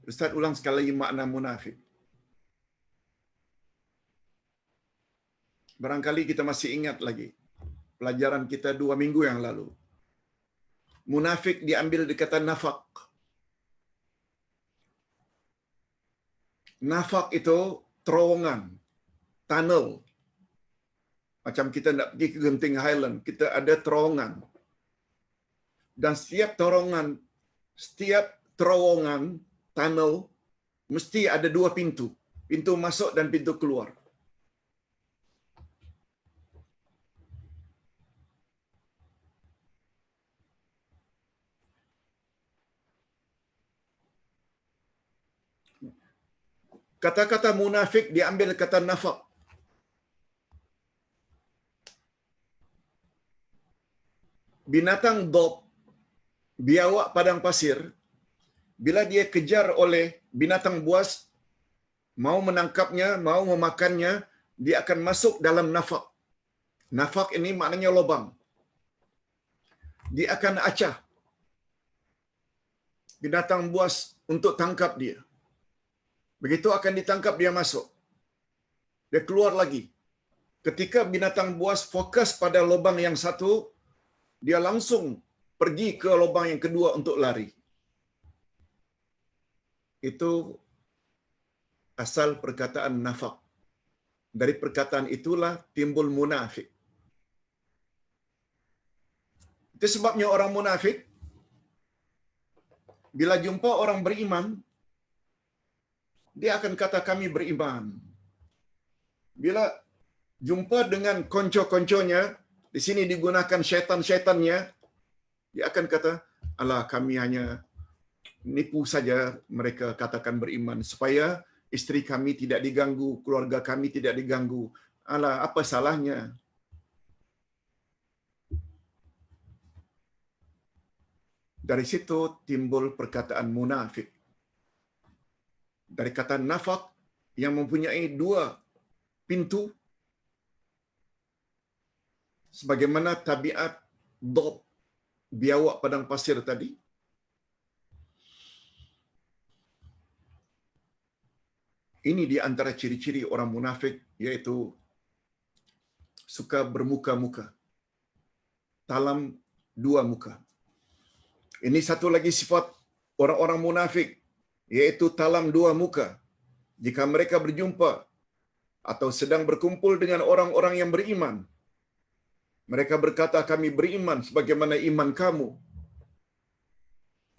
Ustaz ulang sekali lagi makna munafik. Barangkali kita masih ingat lagi pelajaran kita 2 minggu yang lalu. Munafik diambil dari kata nafak. Nafak itu terowongan, tunnel. Macam kita nak pergi ke Genting Highland, kita ada terowongan. Dan setiap terowongan, tunnel, mesti ada 2 pintu. Pintu masuk dan pintu keluar. Kata-kata munafik diambil kata nafak. Binatang dob, biawak padang pasir, bila dia kejar oleh binatang buas, mau menangkapnya, mau memakannya, dia akan masuk dalam nafak. Nafak ini maknanya lubang. Dia akan acah binatang buas untuk tangkap dia. Begitu akan ditangkap, dia masuk. Dia keluar lagi. Ketika binatang buas fokus pada lubang yang satu, dia langsung pergi ke lubang yang kedua untuk lari. Itu asal perkataan nafak. Dari perkataan itulah timbul munafik. Itu sebabnya orang munafik, bila jumpa orang beriman, dia akan kata kami beriman. Bila jumpa dengan konco-konconya, di sini digunakan syaitan-syaitannya, dia akan kata, alah kami hanya nipu saja mereka katakan beriman, supaya isteri kami tidak diganggu, keluarga kami tidak diganggu. Alah, apa salahnya? Dari situ timbul perkataan munafik. Dari kata nafak yang mempunyai 2 pintu, sebagaimana tabiat dob, biawak padang pasir tadi. Ini di antara ciri-ciri orang munafik, yaitu suka bermuka-muka, talam 2 muka. Ini satu lagi sifat orang-orang munafik, yaitu talam 2 muka. Jika mereka berjumpa atau sedang berkumpul dengan orang-orang yang beriman, mereka berkata kami beriman sebagaimana iman kamu.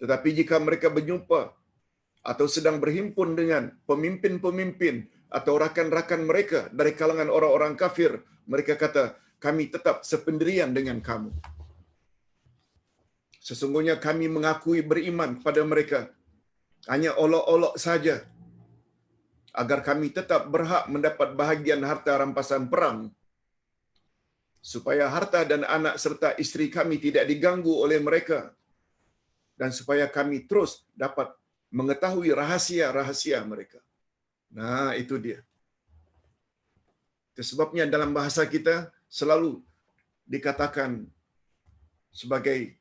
Tetapi jika mereka berjumpa atau sedang berhimpun dengan pemimpin-pemimpin atau rakan-rakan mereka dari kalangan orang-orang kafir, mereka kata kami tetap sependirian dengan kamu. Sesungguhnya kami mengakui beriman kepada mereka, hanya olok-olok saja, agar kami tetap berhak mendapat bahagian harta rampasan perang, supaya harta dan anak serta isteri kami tidak diganggu oleh mereka, dan supaya kami terus dapat mengetahui rahasia-rahasia mereka. Nah, itu dia. Sebabnya dalam bahasa kita selalu dikatakan sebagai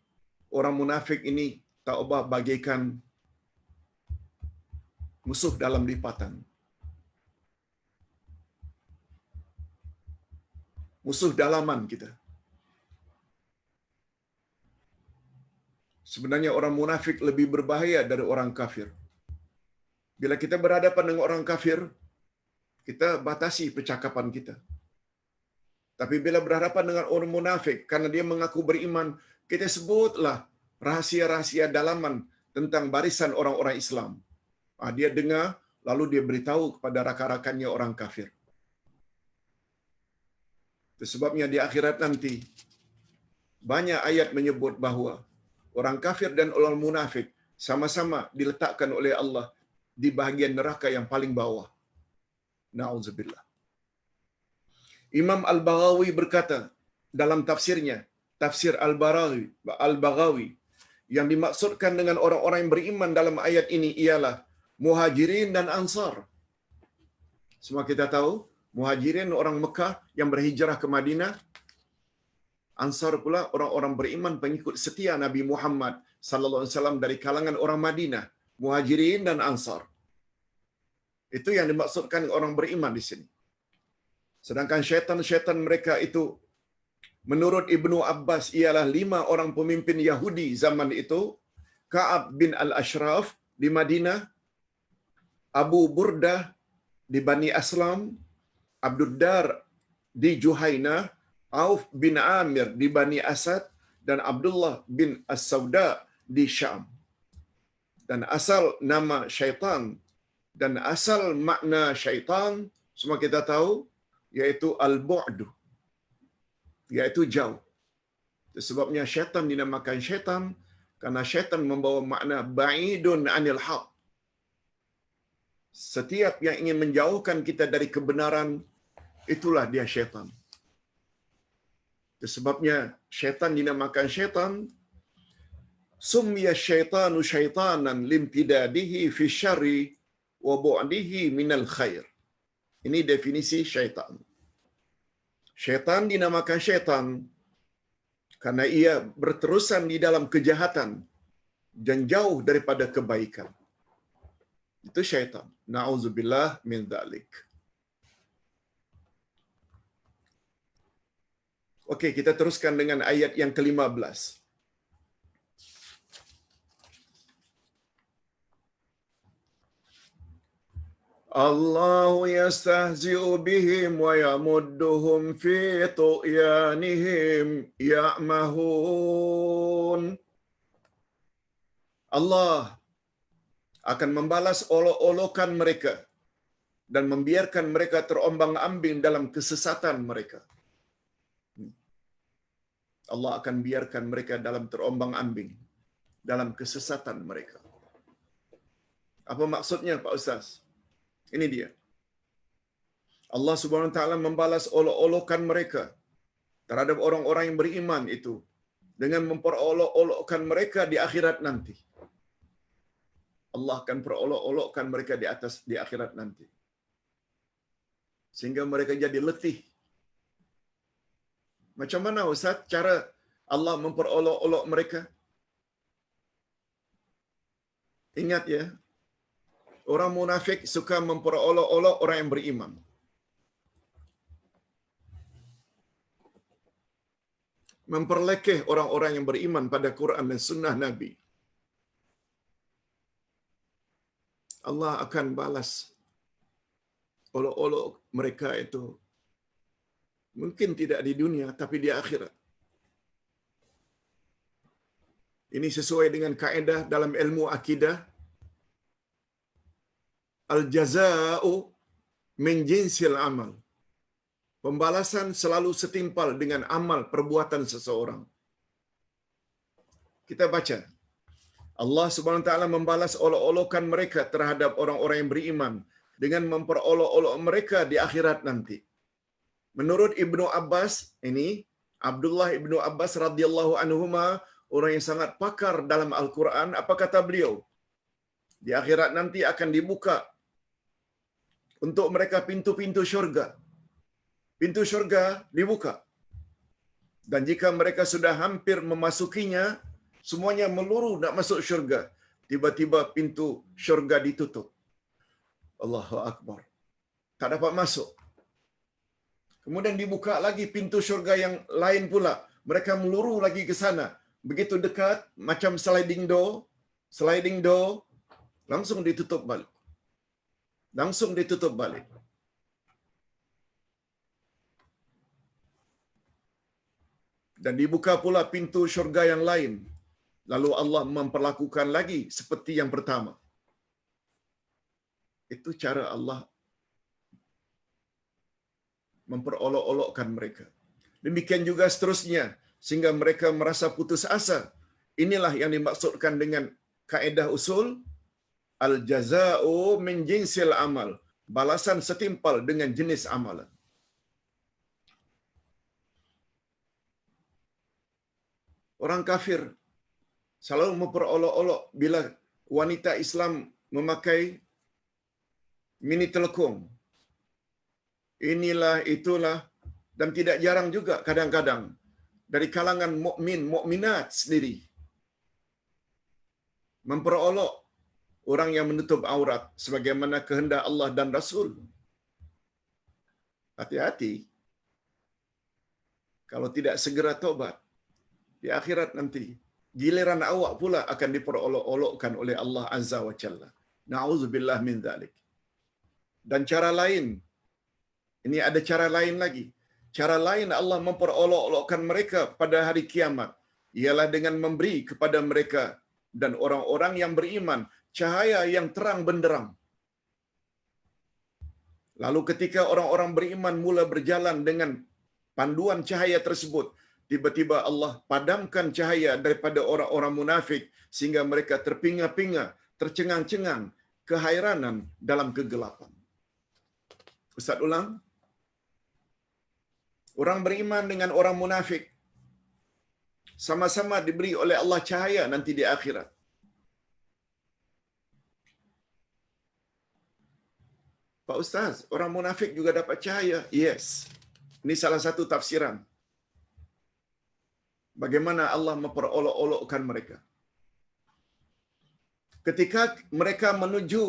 orang munafik ini tak ubah bagaikan musuh dalam lipatan. Musuh dalaman kita. Sebenarnya orang munafik lebih berbahaya dari orang kafir. Bila kita berhadapan dengan orang kafir, kita batasi percakapan kita. Tapi bila berhadapan dengan orang munafik, karena dia mengaku beriman, kita sebutlah rahasia-rahasia dalaman tentang barisan orang-orang Islam. Dia dengar, lalu dia beritahu kepada rakan-rakannya orang kafir. Itu sebabnya di akhirat nanti, banyak ayat menyebut bahawa orang kafir dan orang munafik sama-sama diletakkan oleh Allah di bahagian neraka yang paling bawah. Na'udzubillah. Imam Al-Baghawi berkata dalam tafsirnya, tafsir Al-Baghawi, yang dimaksudkan dengan orang-orang yang beriman dalam ayat ini ialah Muhajirin dan Ansar. Semua kita tahu, Muhajirin orang Mekah yang berhijrah ke Madinah, Ansar pula orang-orang beriman pengikut setia Nabi Muhammad sallallahu alaihi wasallam dari kalangan orang Madinah, Muhajirin dan Ansar. Itu yang dimaksudkan orang beriman di sini. Sedangkan syaitan-syaitan mereka itu menurut Ibnu Abbas ialah 5 orang pemimpin Yahudi zaman itu, Ka'ab bin Al-Ashraf di Madinah, Abu Burdah di Bani Aslam, Abdud Dar di Juhainah, Auf bin Amir di Bani Asad, dan Abdullah bin As-Sauda di Syam. Dan asal nama syaitan dan asal makna syaitan semua kita tahu, yaitu al-bu'du, yaitu jauh. Sebabnya syaitan dinamakan syaitan karena syaitan membawa makna ba'idun anil haq. Setiap yang ingin menjauhkan kita dari kebenaran, itulah dia syaitan. Sebabnya syaitan dinamakan syaitan. Summiya syaitanu syaitanan limtidadihi fi syarri wa bu'dihi minal khair. Ini definisi syaitan. Syaitan dinamakan syaitan karena ia berterusan di dalam kejahatan dan jauh daripada kebaikan. Itu syaitan. Na'udzubillah min dzalik. Okey, kita teruskan dengan ayat yang ke-15. Allahu yastahzi'u bihim wa yamudduhum fi tu'yanihim ya'mahun. Allah akan membalas olok-olokan mereka dan membiarkan mereka terombang-ambing dalam kesesatan mereka. Allah akan biarkan mereka dalam terombang-ambing dalam kesesatan mereka. Apa maksudnya, Pak Ustaz? Ini dia. Allah Subhanahu wa taala membalas olok-olokan mereka terhadap orang-orang yang beriman itu dengan memperolok-olokkan mereka di akhirat nanti. Allah akan perolok-olokkan mereka di akhirat nanti. Sehingga mereka jadi letih. Macam mana Ustaz cara Allah memperolok-olok mereka? Ingat ya, orang munafik suka memperolok-olok orang yang beriman. Memperlekeh orang-orang yang beriman pada Quran dan sunnah Nabi. Allah akan balas olok-olok mereka itu. Mungkin tidak di dunia, tapi di akhirat. Ini sesuai dengan kaedah dalam ilmu akidah. Al-jaza'u min jinsil amal. Pembalasan selalu setimpal dengan amal perbuatan seseorang. Kita baca. Allah Subhanahu wa taala membalas olok-olokan mereka terhadap orang-orang yang beriman dengan memperolok-olok mereka di akhirat nanti. Menurut Ibnu Abbas, ini Abdullah Ibnu Abbas radhiyallahu anhuma, orang yang sangat pakar dalam Al-Quran, apa kata beliau? Di akhirat nanti akan dibuka untuk mereka pintu-pintu syurga. Pintu syurga dibuka. Dan jika mereka sudah hampir memasukinya, semuanya meluru nak masuk syurga. Tiba-tiba pintu syurga ditutup. Allahu Akbar. Tak dapat masuk. Kemudian dibuka lagi pintu syurga yang lain pula. Mereka meluru lagi ke sana. Begitu dekat, macam sliding door, langsung ditutup balik. Langsung ditutup balik. Dan dibuka pula pintu syurga yang lain. Lalu Allah memperlakukan lagi seperti yang pertama. Itu cara Allah memperolok-olokkan mereka. Demikian juga seterusnya, sehingga mereka merasa putus asa. Inilah yang dimaksudkan dengan kaedah usul al-jaza'u min jinsil amal. balasan setimpal dengan jenis amalan. Orang kafir selalu memperolok-olok bila wanita Islam memakai mini telekung. Inilah, itulah, dan tidak jarang juga kadang-kadang dari kalangan mukmin, mukminat sendiri memperolok orang yang menutup aurat sebagaimana kehendak Allah dan Rasul. Hati-hati kalau tidak segera taubat, di akhirat nanti giliran awak pula akan diperolok-olokkan oleh Allah Azza wa Jalla. Na'udzubillah min dzalik. Dan cara lain, ini ada cara lain lagi. Cara lain Allah memperolok-olokkan mereka pada hari kiamat ialah dengan memberi kepada mereka dan orang-orang yang beriman cahaya yang terang benderang. Lalu ketika orang-orang beriman mula berjalan dengan panduan cahaya tersebut, tiba-tiba Allah padamkan cahaya daripada orang-orang munafik sehingga mereka terpinga-pinga, tercengang-cengang, kehairanan dalam kegelapan. Ustaz ulang. Orang beriman dengan orang munafik sama-sama diberi oleh Allah cahaya nanti di akhirat. Pak Ustaz, orang munafik juga dapat cahaya? Yes. Ini salah satu tafsiran. Bagaimana Allah memperolok-olokkan mereka. Ketika mereka menuju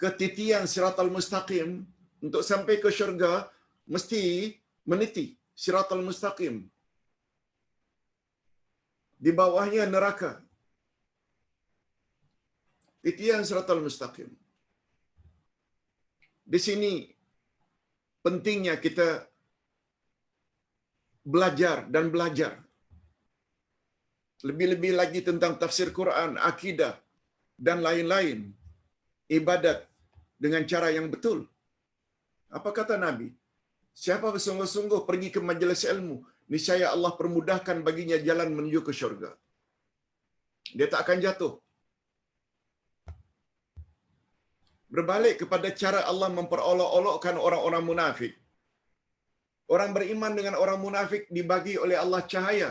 ke titian Siratal Mustaqim, untuk sampai ke syurga, mesti meniti Siratal Mustaqim. Di bawahnya neraka. Titian Siratal Mustaqim. Di sini pentingnya kita belajar dan belajar. Lebih-lebih lagi tentang tafsir Quran, akidah, dan lain-lain. Ibadat dengan cara yang betul. Apa kata Nabi? Siapa bersungguh-sungguh pergi ke majlis ilmu, niscaya Allah permudahkan baginya jalan menuju ke syurga. Dia tak akan jatuh. Berbalik kepada cara Allah memperolok-olokkan orang-orang munafik. Orang beriman dengan orang munafik dibagi oleh Allah cahaya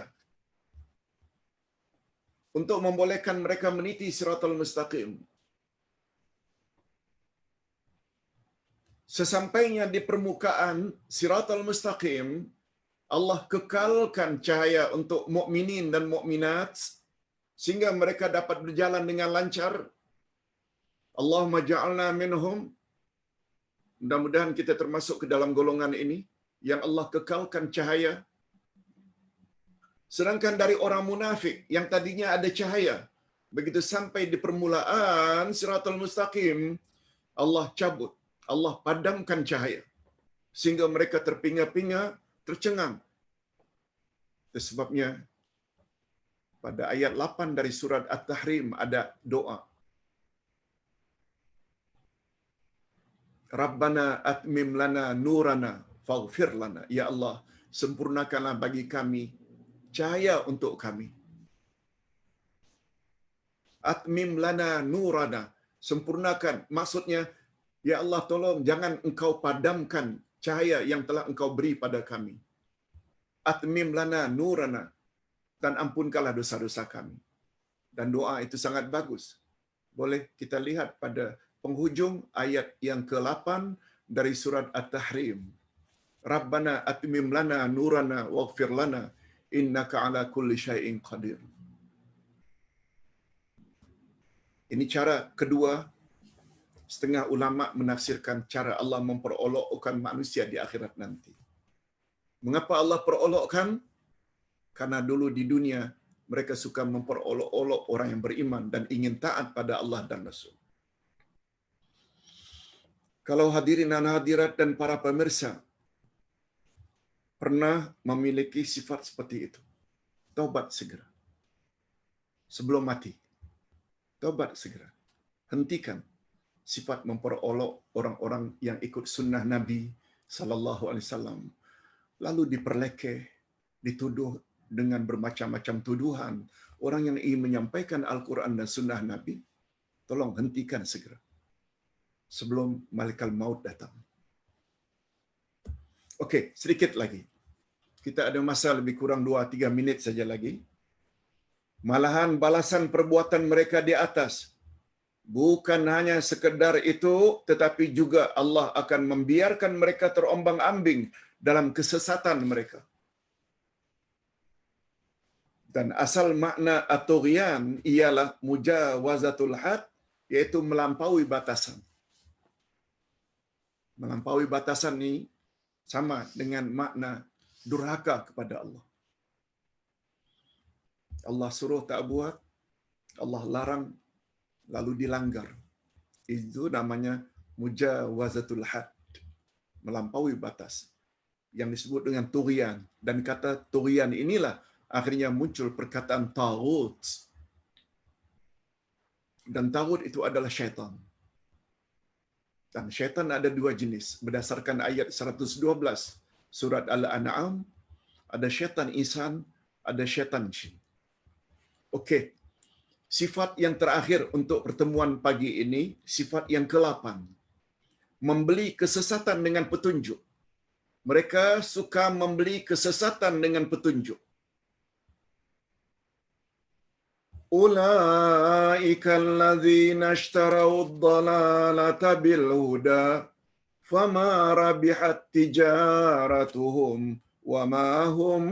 untuk membolehkan mereka meniti Siratal Mustaqim. Sesampainya di permukaan Siratal Mustaqim, Allah kekalkan cahaya untuk mukminin dan mukminat sehingga mereka dapat berjalan dengan lancar. Allahumma ja'alna minhum. Mudah-mudahan kita termasuk ke dalam golongan ini yang Allah kekalkan cahaya. Sedangkan dari orang munafik yang tadinya ada cahaya, begitu sampai di permulaan Siratal Mustaqim, Allah cabut, Allah padamkan cahaya sehingga mereka terpinga-pinga, tercengang. Itu sebabnya pada ayat 8 dari surat At-Tahrim ada doa. Rabbana atmim lana nurana faghfir lana. Ya Allah, sempurnakanlah bagi kami cahaya untuk kami. Atmim lana nurana. Sempurnakan. Maksudnya, ya Allah tolong jangan engkau padamkan cahaya yang telah engkau beri pada kami. Atmim lana nurana. Dan ampunkanlah dosa-dosa kami. Dan doa itu sangat bagus. Boleh kita lihat pada penghujung ayat yang ke-8 dari surat At-Tahrim. Rabbana atmim lana nurana waghfir lana innaka ala kulli syai'in qadir. Ini cara kedua. Setengah ulama menafsirkan cara Allah memperolokkan manusia di akhirat nanti. Mengapa Allah perolokkan? Karena dulu di dunia mereka suka memperolok-olok orang yang beriman dan ingin taat pada Allah dan Rasul. Kalau hadirin dan hadirat dan para pemirsa pernah memiliki sifat seperti itu, taubat segera. Sebelum mati, taubat segera. Hentikan sifat memperolok orang-orang yang ikut sunnah Nabi sallallahu alaihi wasallam, lalu diperlekeh, dituduh dengan bermacam-macam tuduhan. Orang yang ingin menyampaikan Al-Quran dan sunnah Nabi, tolong hentikan segera. sebelum malaikat maut datang. Okey, sedikit lagi. Kita ada masa lebih kurang 2-3 minit saja lagi. Malahan balasan perbuatan mereka di atas. Bukan hanya sekedar itu, tetapi juga Allah akan membiarkan mereka terombang-ambing dalam kesesatan mereka. Dan asal makna at-tughyan ialah mujawazatul had, iaitu melampaui batasan. Melampaui batasan ini sama dengan makna durhaka kepada Allah. Allah suruh tak buat, Allah larang, lalu dilanggar. Itu namanya mujawazatul had, melampaui batas, yang disebut dengan tughyan. Dan kata tughyan inilah akhirnya muncul perkataan taghut. Dan taghut itu adalah syaitan. Dan syaitan ada dua jenis. Berdasarkan ayat 112 surat Al-An'am, ada syaitan insan, ada syaitan jin. Okey. Sifat yang terakhir untuk pertemuan pagi ini, sifat yang ke-8. Membeli kesesatan dengan petunjuk. Mereka suka membeli kesesatan dengan petunjuk. Ulaika alladzina ishtarau ad-dalalata bil huda fama rabihat tijaratuhum wama hum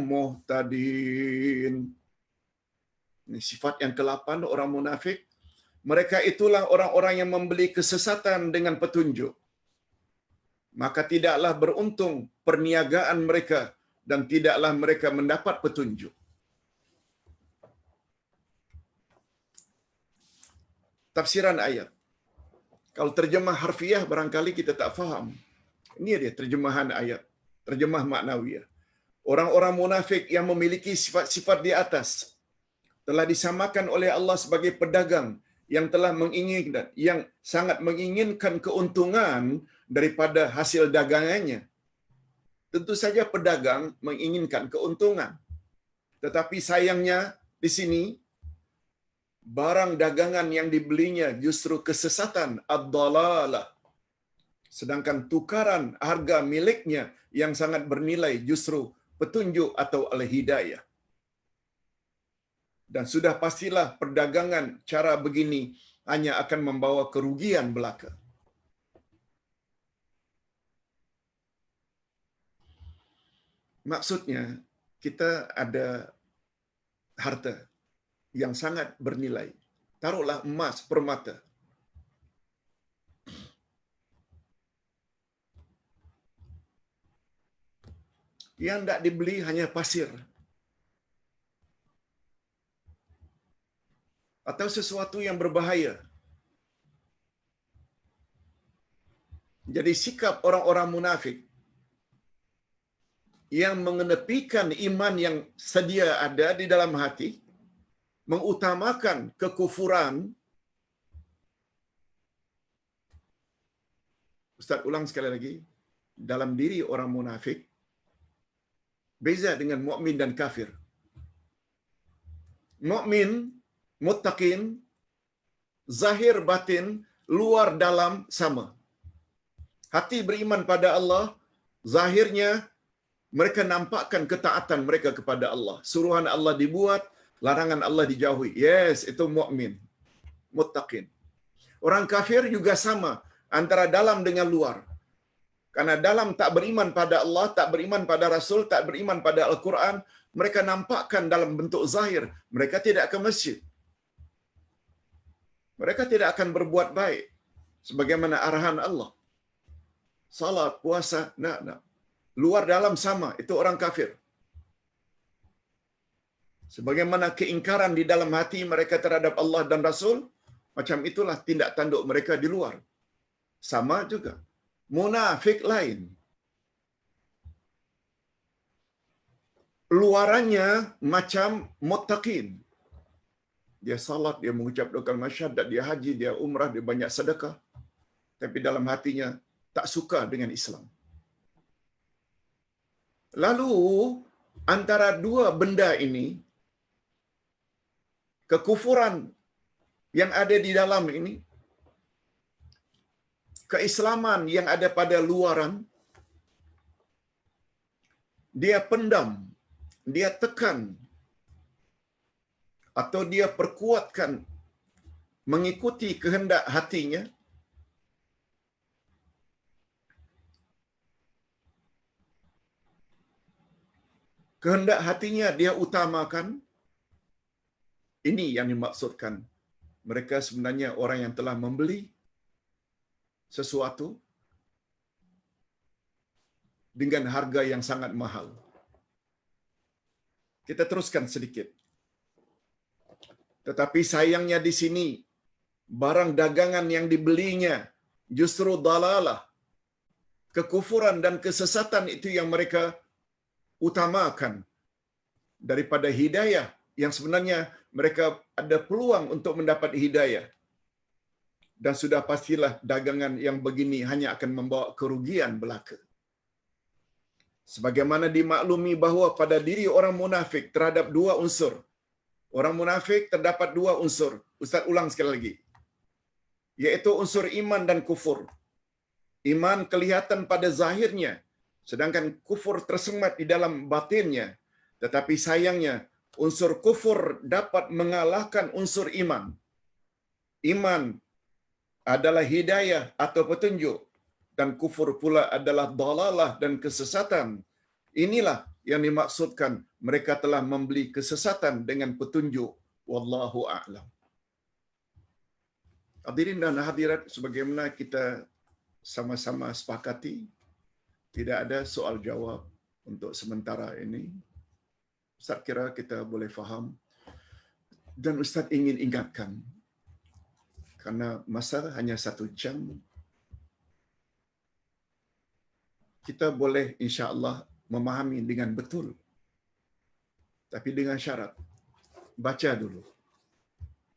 muhtadin. Ini sifat yang ke-8 orang munafik. Mereka itulah orang-orang yang membeli kesesatan dengan petunjuk. Maka tidaklah beruntung perniagaan mereka dan tidaklah mereka mendapat petunjuk. Tafsiran ayat. Kalau terjemah harfiah barangkali kita tak faham. Ini dia terjemahan ayat. Terjemah maknawiyah. Orang-orang munafik yang memiliki sifat-sifat di atas telah disamakan oleh Allah sebagai pedagang yang telah menginginkan, yang sangat menginginkan keuntungan daripada hasil dagangannya. Tentu saja pedagang menginginkan keuntungan. Tetapi sayangnya di sini barang dagangan yang dibelinya justru kesesatan, ad-dalalah. Sedangkan tukaran harga miliknya yang sangat bernilai justru petunjuk atau al-hidayah. Dan sudah pastilah perdagangan cara begini hanya akan membawa kerugian belaka. Maksudnya, kita ada harta yang sangat bernilai. Taruhlah emas, permata. Yang tidak dibeli hanya pasir. Atau sesuatu yang berbahaya. Jadi sikap orang-orang munafik yang mengenepikan iman yang sedia ada di dalam hati, mengutamakan kekufuran. Ustaz ulang sekali lagi, dalam diri orang munafik beza dengan mukmin dan kafir. Mukmin, muttaqin, zahir batin, luar dalam sama. Hati beriman pada Allah, zahirnya mereka nampakkan ketaatan mereka kepada Allah. Suruhan Allah dibuat, larangan Allah dijauhi. Yes, itu mukmin, muttaqin. Orang kafir juga sama, antara dalam dengan luar. Karena dalam tak beriman pada Allah, tak beriman pada Rasul, tak beriman pada Al-Quran, mereka nampakkan dalam bentuk zahir. Mereka tidak ke masjid. Mereka tidak akan berbuat baik. Sebagaimana arahan Allah. Salat, puasa, nak. Luar dalam sama, itu orang kafir. Sebagaimana keingkaran di dalam hati mereka terhadap Allah dan Rasul, macam itulah tindak tanduk mereka di luar. Sama juga. Munafik lain. Luarannya macam muttaqin. Dia salat, dia mengucap doa masyahadat, dia haji, dia umrah, dia banyak sedekah. Tapi dalam hatinya tak suka dengan Islam. Lalu antara dua benda ini, kekufuran yang ada di dalam ini, keislaman yang ada pada luaran, dia pendam, dia tekan, atau dia perkuatkan mengikuti kehendak hatinya, kehendak hatinya dia utamakan, ini yang dimaksudkan. Mereka sebenarnya orang yang telah membeli sesuatu dengan harga yang sangat mahal. Kita teruskan sedikit. Tetapi sayangnya di sini, barang dagangan yang dibelinya justru dalalah, kekufuran dan kesesatan itu yang mereka utamakan daripada hidayah, yang sebenarnya mereka ada peluang untuk mendapat hidayah. Dan sudah pastilah dagangan yang begini hanya akan membawa kerugian belaka. Sebagaimana dimaklumi bahawa pada diri orang munafik terhadap dua unsur. Orang munafik terdapat dua unsur. Ustaz ulang sekali lagi. Yaitu unsur iman dan kufur. Iman kelihatan pada zahirnya, sedangkan kufur tersemat di dalam batinnya. Tetapi sayangnya, unsur kufur dapat mengalahkan unsur iman. Iman adalah hidayah atau petunjuk, dan kufur pula adalah dalalah dan kesesatan. Inilah yang dimaksudkan mereka telah membeli kesesatan dengan petunjuk. Wallahu a'lam. Hadirin dan hadirat, sebagaimana kita sama-sama sepakati, tidak ada soal jawab untuk sementara ini. Ustaz kira kita boleh faham. Dan Ustaz ingin ingatkan, karena masa hanya 1 jam, kita boleh insya-Allah memahami dengan betul. Tapi dengan syarat, baca dulu.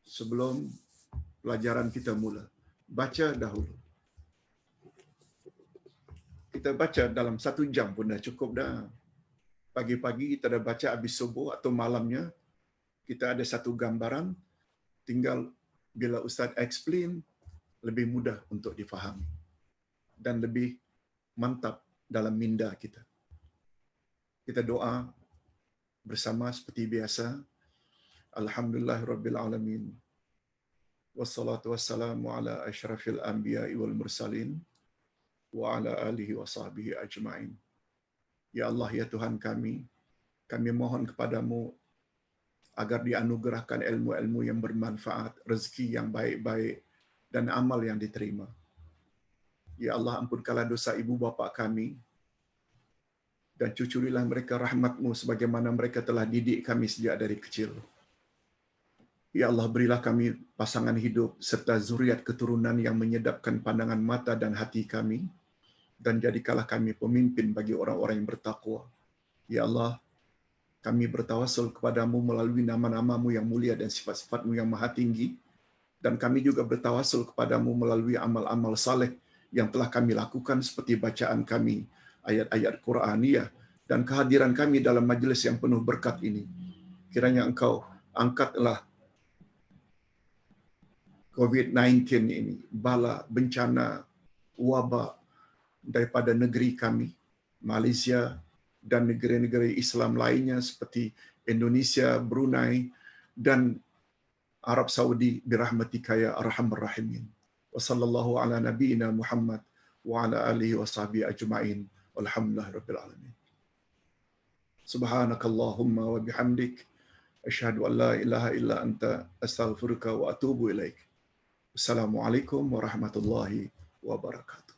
Sebelum pelajaran kita mula, baca dahulu. Kita baca dalam 1 jam pun dah cukup dah. Pagi-pagi kita dah baca habis subuh atau malamnya, kita ada satu gambaran, tinggal bila Ustaz explain, lebih mudah untuk difahami dan lebih mantap dalam minda kita. Kita doa bersama seperti biasa. Alhamdulillahirabbil alamin. Wassalatu wassalamu ala asyrafil anbiya'i wal mursalin wa ala alihi wa sahbihi ajma'in. Ya Allah, ya Tuhan kami mohon kepadamu agar dianugerahkan ilmu-ilmu yang bermanfaat, rezeki yang baik-baik, dan amal yang diterima. Ya Allah, ampunkanlah dosa ibu bapa kami, dan cucurilah mereka rahmat-Mu sebagaimana mereka telah didik kami sejak dari kecil. Ya Allah, berilah kami pasangan hidup serta zuriat keturunan yang menyedapkan pandangan mata dan hati kami, dan jadikanlah kami pemimpin bagi orang-orang yang bertakwa. Ya Allah, kami bertawasul kepadamu melalui nama-namamu yang mulia dan sifat-sifatmu yang maha tinggi, dan kami juga bertawasul kepadamu melalui amal-amal saleh yang telah kami lakukan seperti bacaan kami ayat-ayat Qur'aniyah dan kehadiran kami dalam majlis yang penuh berkat ini. Kiranya Engkau angkatlah COVID-19 ini, bala, bencana, wabak daripada negeri kami, Malaysia, dan negeri-negeri Islam lainnya seperti Indonesia, Brunei, dan Arab Saudi birahmatika ya arhamar rahimin. Wa sallallahu ala nabiyyina Muhammad wa ala alihi wa sahbihi ajma'in. Walhamdulillahirabbil alamin. Subhanakallahumma wa bihamdik asyhadu an la ilaha illa anta astaghfiruka wa atubu ilaik. Assalamualaikum warahmatullahi wabarakatuh.